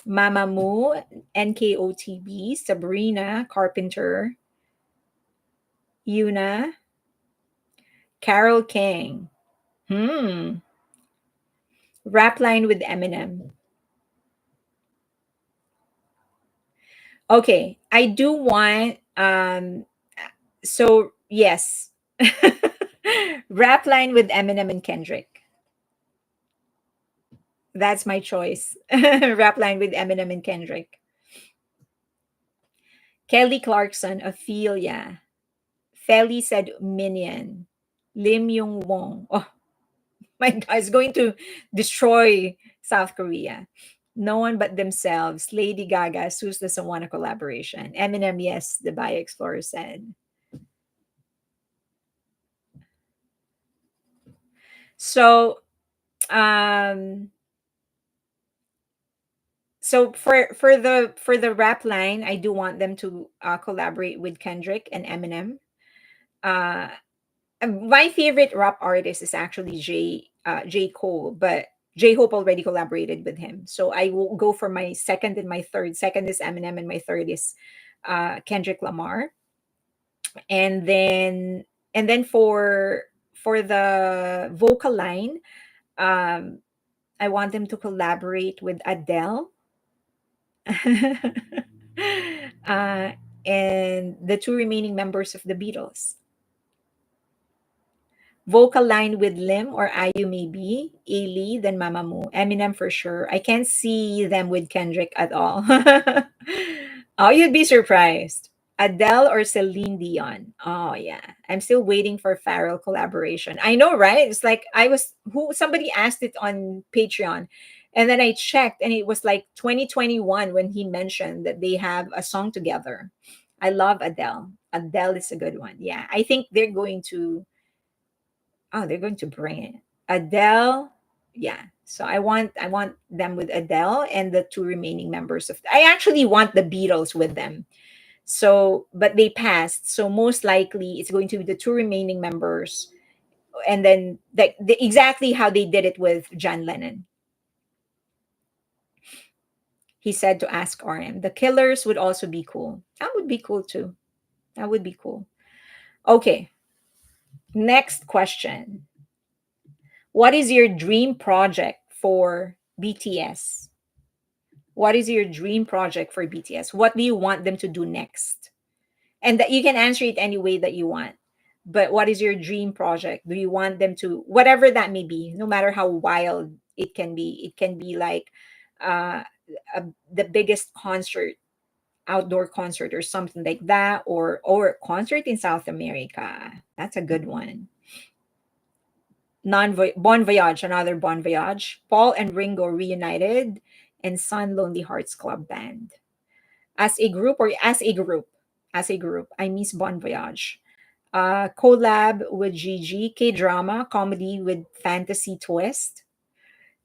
Speaker 1: Mamamoo, NKOTB, Sabrina Carpenter, Yuna, Carol King. Hmm. Rap line with Eminem. Okay, I do want so yes. Rap line with Eminem and Kendrick. That's my choice. Rap line with Eminem and Kendrick. Kelly Clarkson, Ophelia. Feli said Minion. Lim Yung Wong. Oh my God, it's going to destroy South Korea. No one but themselves. Lady Gaga, Sus doesn't want a collaboration. Eminem, yes, the Bio Explorer said. So, um, so for the rap line, I do want them to collaborate with Kendrick and Eminem. Uh, my favorite rap artist is actually J Cole, but J Hope already collaborated with him. So I will go for my second and my third. Second is Eminem, and my third is Kendrick Lamar. And then and then for the vocal line, um, I want them to collaborate with Adele, uh, and the two remaining members of the Beatles. Vocal line with Lim or Ayu maybe, Ailey, then Mamamoo, Eminem for sure. I can't see them with Kendrick at all. Oh, you'd be surprised. Adele or Celine Dion. Oh yeah, I'm still waiting for Pharrell collaboration. I know, right? It's like I was who somebody asked it on Patreon, and then I checked, and it was like 2021 when he mentioned that they have a song together. I love Adele. Adele is a good one. Yeah, I think they're going to. Oh, they're going to bring it. Adele, yeah. So I want them with Adele and the two remaining members of. I actually want the Beatles with them. So, but they passed. So most likely it's going to be the two remaining members, and then exactly how they did it with John Lennon. He said to ask RM. The Killers would also be cool. That would be cool too. That would be cool. Okay, next question. What is your dream project for BTS? What is your dream project for BTS? What do you want them to do next? And that you can answer it any way that you want. But what is your dream project? Do you want them to, whatever that may be, no matter how wild it can be like uh, the biggest concert, outdoor concert or something like that, or concert in South America. That's a good one. Bon Voyage, another Bon Voyage, Paul and Ringo reunited, and Sun Lonely Hearts Club Band. As a group or as a group, I miss Bon Voyage. Collab with Gigi, K drama, comedy with fantasy twist,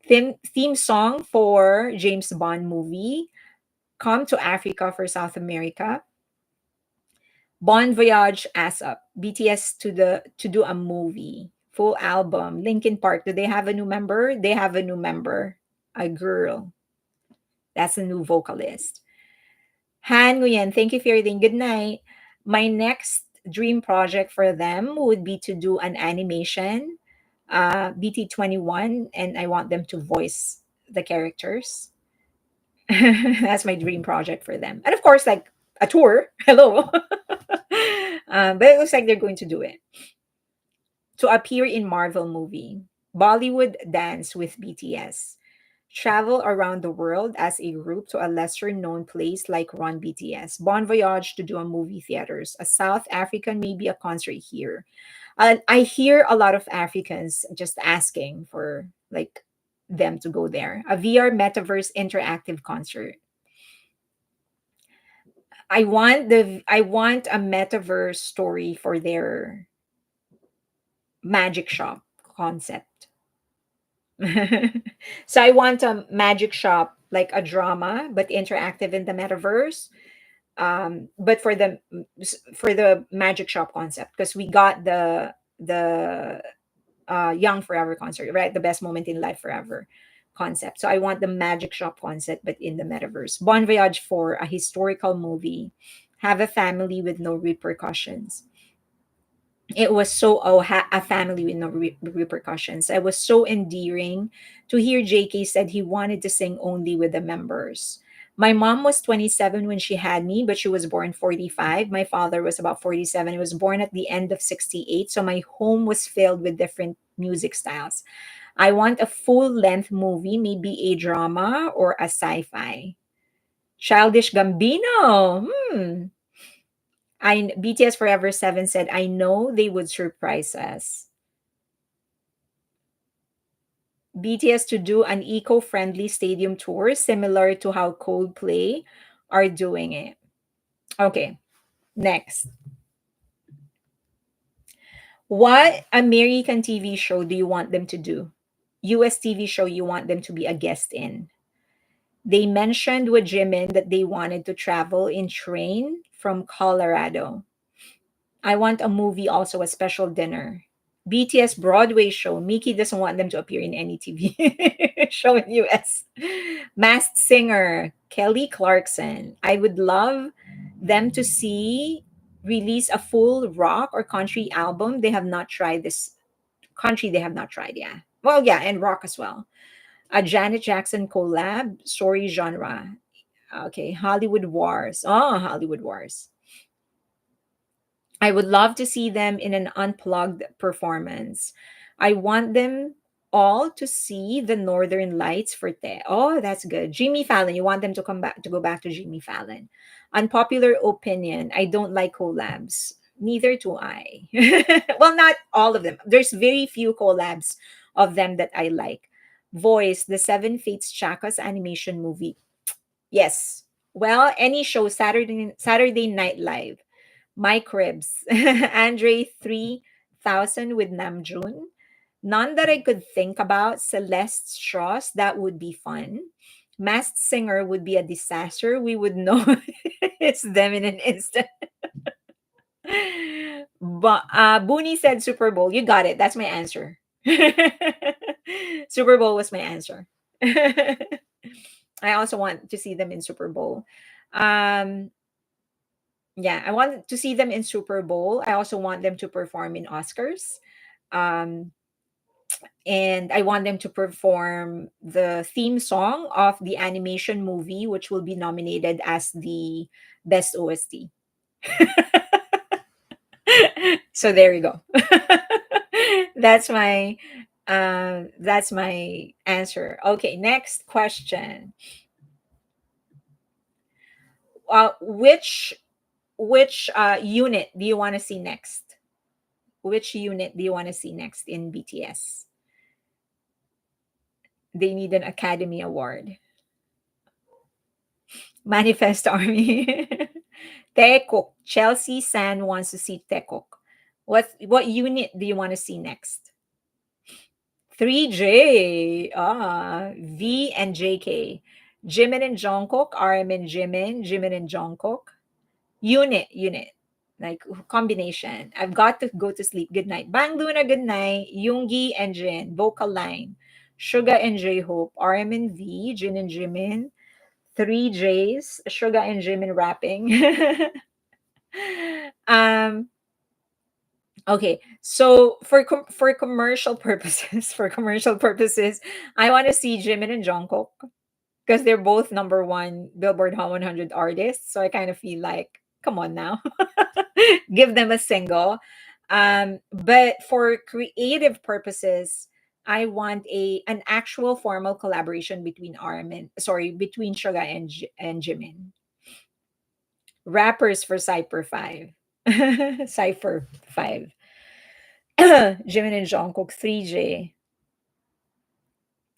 Speaker 1: theme song for James Bond movie, Come to Africa for South America, Bon Voyage Ass Up, BTS to do a movie, full album, Linkin Park. Do they have a new member? They have a new member, a girl. That's a new vocalist. Han Nguyen, thank you for your thing. Good night. My next dream project for them would be to do an animation, BT21, and I want them to voice the characters. That's my dream project for them. And of course, like a tour. Hello. But it looks like they're going to do it. To appear in Marvel movie, Bollywood dance with BTS, travel around the world as a group to a lesser known place like Run BTS, Bon Voyage to do a movie theaters, a South African, maybe a concert here. I hear a lot of Africans just asking for like them to go there. A VR metaverse interactive concert. I want a metaverse story for their magic shop concept. So I want a magic shop like a drama but interactive in the metaverse. But for the magic shop concept, because we got the Young Forever concert, right? The best moment in life forever concept. So I want the magic shop concept, but in the metaverse. Bon Voyage for a historical movie. Have a family with no repercussions. It was so a family with no repercussions. It was so endearing to hear JK said he wanted to sing only with the members. My mom was 27 when she had me, but she was born 45. My father was about 47. He was born at the end of 68. So my home was filled with different music styles. I want a full length movie, maybe a drama or a sci fi. Childish Gambino. BTS Forever 7 said, I know they would surprise us. BTS to do an eco-friendly stadium tour similar to how Coldplay are doing it. Okay, next. What American TV show do you want them to do? US TV show you want them to be a guest in? They mentioned with Jimin that they wanted to travel in train from Colorado. I want a movie, also a special dinner. BTS Broadway show. Mickey doesn't want them to appear in any TV show in US. Masked Singer, Kelly Clarkson. I would love them to see release a full rock or country album. They have not tried this country they have not tried. Yeah. Well, yeah, and rock as well. A Janet Jackson collab, story genre. Okay, Hollywood Wars. Oh, Hollywood Wars. I would love to see them in an unplugged performance. I want them all to see the Northern Lights for Te. Oh, that's good. Jimmy Fallon. You want them to come back to go back to Jimmy Fallon. Unpopular opinion. I don't like collabs. Neither do I. Well, not all of them. There's very few collabs of them that I like. Voice, the Seven Fates Chaka's animation movie. Yes. Well, any show, Saturday Night Live. Mike Ribs, Andre 3000 with Namjoon. None that I could think about. Celeste Strauss, that would be fun. Masked Singer would be a disaster. We would know it's them in an instant. But Booney said Super Bowl. You got it. That's my answer. Super Bowl was my answer. I also want to see them in Super Bowl. Um, yeah, I want to see them in Super Bowl. I also want them to perform in Oscars. Um, and I want them to perform the theme song of the animation movie, which will be nominated as the best OST. So there you go. That's my answer. Okay, next question. Which unit do you want to see next? Which unit do you want to see next in BTS? They need an Academy Award. Manifest Army. Taekook. Chelsea San wants to see Taekook. What unit do you want to see next? 3J. V and JK. Jimin and Jungkook. RM and Jimin and Jungkook. Unit. Like combination. I've got to go to sleep. Good night. Bang Luna, good night. Yoongi and Jin. Vocal line. Suga and J-Hope. RM and V. Jin and Jimin. Three J's. Suga and Jimin rapping. um okay, so for commercial purposes, I want to see Jimin and Jungkook because they're both number one Billboard Hot 100 artists. So I kind of feel like, come on now, give them a single. But for creative purposes, I want an actual formal collaboration between between Suga and Jimin. Rappers for Cypher 5. Cypher 5. Jimin and Jungkook 3J.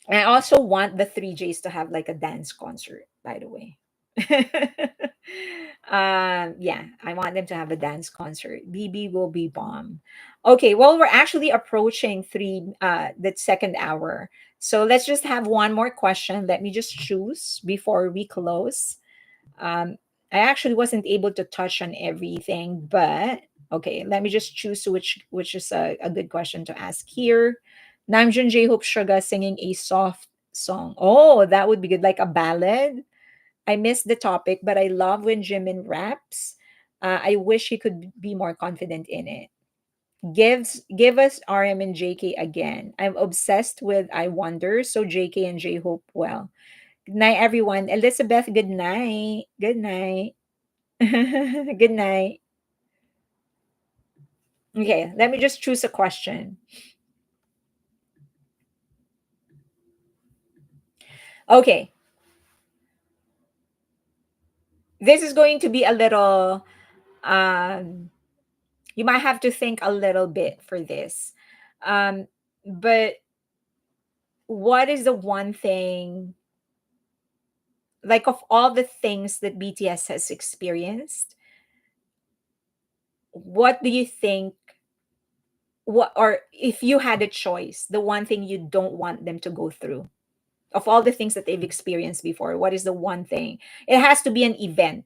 Speaker 1: I also want the 3Js to have like a dance concert, by the way. Yeah, I want them to have a dance concert. BB will be bomb. Okay, well, we're actually approaching the second hour. So let's just have one more question. Let me just choose before we close. Um, I actually wasn't able to touch on everything, but okay, let me just choose which is a good question to ask here. Namjoon J Hope Suga singing a soft song. Oh, that would be good, like a ballad. I missed the topic, but I love when Jimin raps. I wish he could be more confident in it. Give us RM and JK again. I'm obsessed with I Wonder, so JK and J Hope well. Good night, everyone. Elizabeth, good night. Good night. Good night. Okay, let me just choose a question. Okay, this is going to be a little, um, you might have to think a little bit for this. Um, but what is the one thing, like, of all the things that BTS has experienced, what do you think, or if you had a choice, the one thing you don't want them to go through? Of all the things that they've experienced before, what is the one thing? It has to be an event.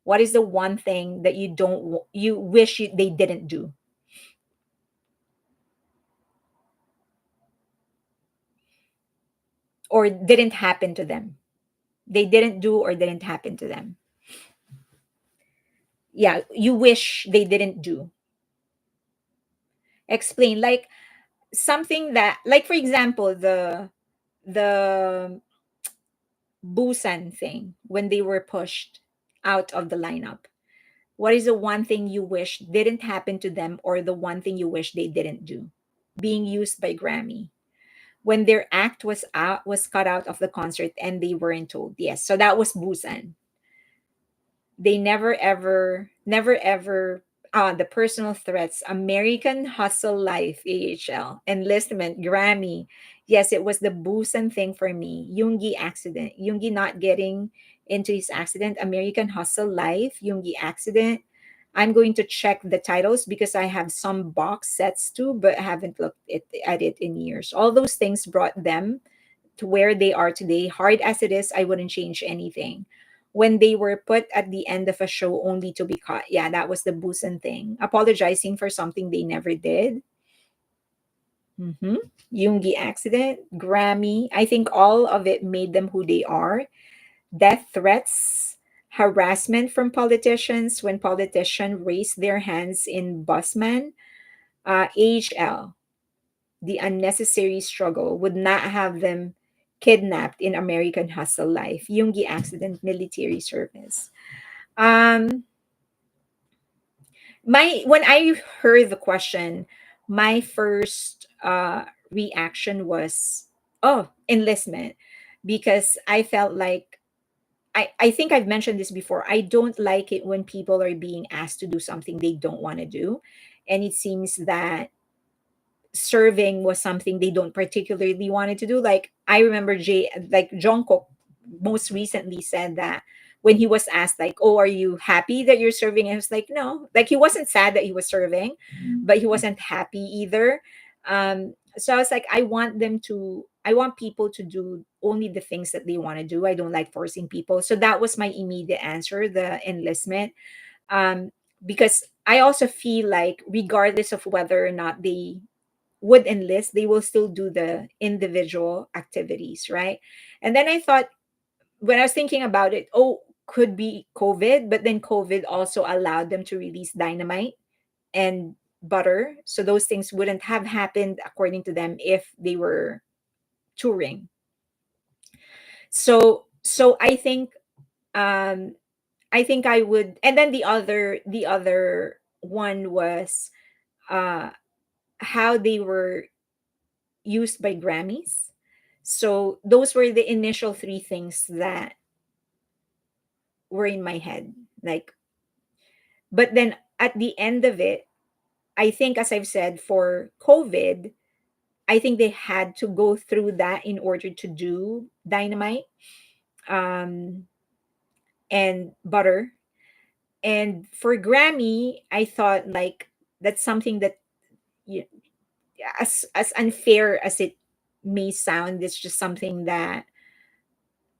Speaker 1: What is the one thing that you wish they didn't do or didn't happen to them? They didn't do or didn't happen to them. Yeah, you wish they didn't do. Explain, like, something that, like for example, the Busan thing, when they were pushed out of the lineup. What is the one thing you wish didn't happen to them, or the one thing you wish they didn't do? Being used by Grammy. When their act was cut out of the concert and they weren't told. Yes. So that was Busan. They never ever, the personal threats, American Hustle Life, AHL, enlistment, Grammy. Yes, it was the Busan thing for me. Yoongi accident. Yoongi not getting into his accident. American Hustle Life, Yoongi accident. I'm going to check the titles because I have some box sets too, but haven't looked at it in years. All those things brought them to where they are today. Hard as it is, I wouldn't change anything. When they were put at the end of a show only to be caught. Yeah, that was the Busan thing. Apologizing for something they never did. Mm-hmm. Yoongi accident, Grammy. I think all of it made them who they are. Death threats, harassment from politicians when politicians raised their hands in busman. AHL, the unnecessary struggle would not have them kidnapped in American Hustle Life. Yoongi accident, military service. Um, my when I heard the question, my first reaction was, oh, enlistment, because I felt like I think I've mentioned this before. I don't like it when people are being asked to do something they don't want to do. And it seems that serving was something they don't particularly wanted to do. Like I remember Jungkook most recently said that when he was asked like, "Oh, are you happy that you're serving?" And he was like, "No." Like he wasn't sad that he was serving, but he wasn't happy either. So I was like, I want people to do only the things that they want to do. I don't like forcing people. So that was my immediate answer, the enlistment. Um, because I also feel like regardless of whether or not they would enlist, they will still do the individual activities, right? And then I thought, when I was thinking about it, oh, could be COVID, but then COVID also allowed them to release dynamite and butter. So those things wouldn't have happened, according to them, if they were touring. So um I think I would, and then the other one was uh how they were used by Grammys. So those were the initial three things that were in my head. Like, but then at the end of it, I think, as I've said, for COVID, I think they had to go through that in order to do Dynamite, um, and Butter. And for Grammy, I thought like that's something that, you, as unfair as it may sound, it's just something that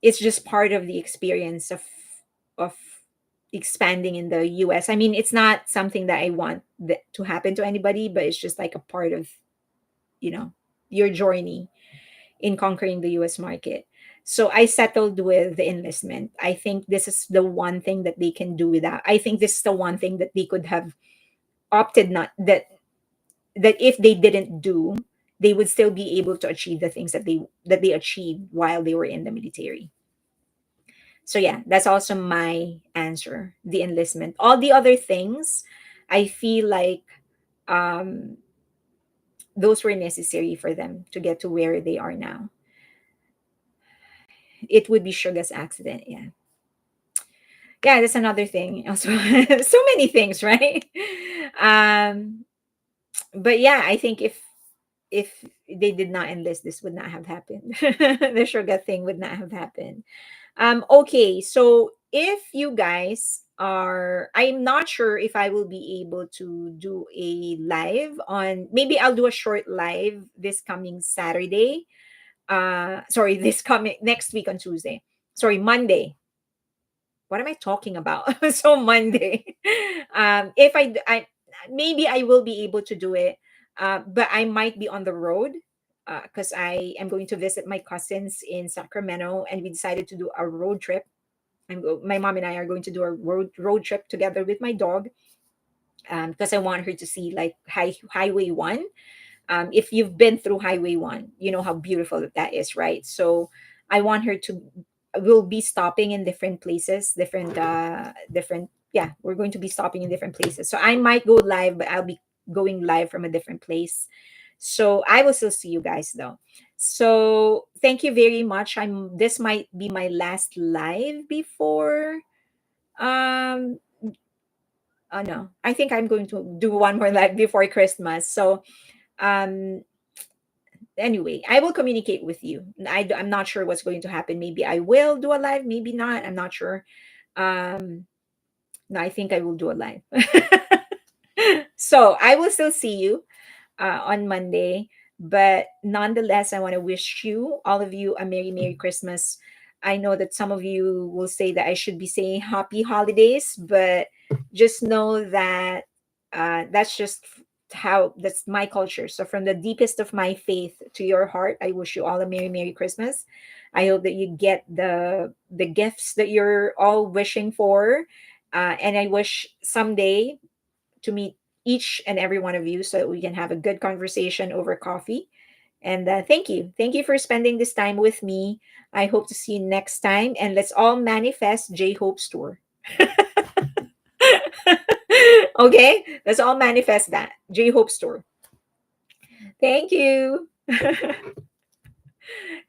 Speaker 1: it's just part of the experience of expanding in the US. I mean, it's not something that I want to happen to anybody, but it's just like a part of, you know, your journey in conquering the US market. So I settled with the enlistment. I think this is the one thing that they can do without. I think this is the one thing that they could have opted not, that if they didn't do, they would still be able to achieve the things that they achieved while they were in the military. So yeah, that's also my answer, the enlistment. All the other things, I feel like um those were necessary for them to get to where they are now. It would be Sugar's accident, yeah. Yeah, that's another thing. Also, so many things, right? Um, but yeah, I think if they did not enlist, this would not have happened. The Sugar thing would not have happened. Okay, so if you guys are, I'm not sure if I will be able to do a live on, maybe I'll do a short live this coming Saturday. Sorry, this coming next week on Tuesday. Sorry, Monday. What am I talking about? So Monday. If I maybe I will be able to do it, but I might be on the road because I am going to visit my cousins in Sacramento, and we decided to do a road trip. My mom and I are going to do a road trip together with my dog, because I want her to see like Highway 1. If you've been through Highway 1, you know how beautiful that is, right? So I want her to, we'll be stopping in different places, different, yeah, we're going to be stopping in different places. So I might go live, but I'll be going live from a different place. So I will still see you guys though. So thank you very much. This might be my last live before, um oh no, I think I'm going to do one more live before Christmas. So um anyway, I will communicate with you. I'm not sure what's going to happen. Maybe I will do a live, maybe not. I'm not sure. Um, no, I think I will do a live. So I will still see you on Monday. But nonetheless, I want to wish you, all of you, a Merry, Merry Christmas. I know that some of you will say that I should be saying Happy Holidays, but just know that that's just how, that's my culture. So, from the deepest of my faith to your heart, I wish you all a Merry, Merry Christmas. I hope that you get the gifts that you're all wishing for, and I wish someday to meet each and every one of you so that we can have a good conversation over coffee. And thank you. Thank you for spending this time with me. I hope to see you next time. And let's all manifest J Hope's tour. Okay? Let's all manifest that. J Hope's tour. Thank you.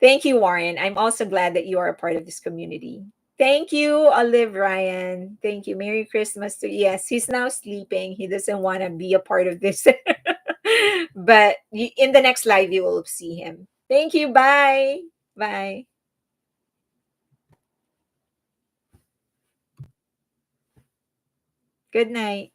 Speaker 1: Thank you, Warren. I'm also glad that you are a part of this community. Thank you, Olive Ryan. Thank you. Merry Christmas to, yes, he's now sleeping. He doesn't want to be a part of this. But in the next live, you will see him. Thank you. Bye. Bye. Good night.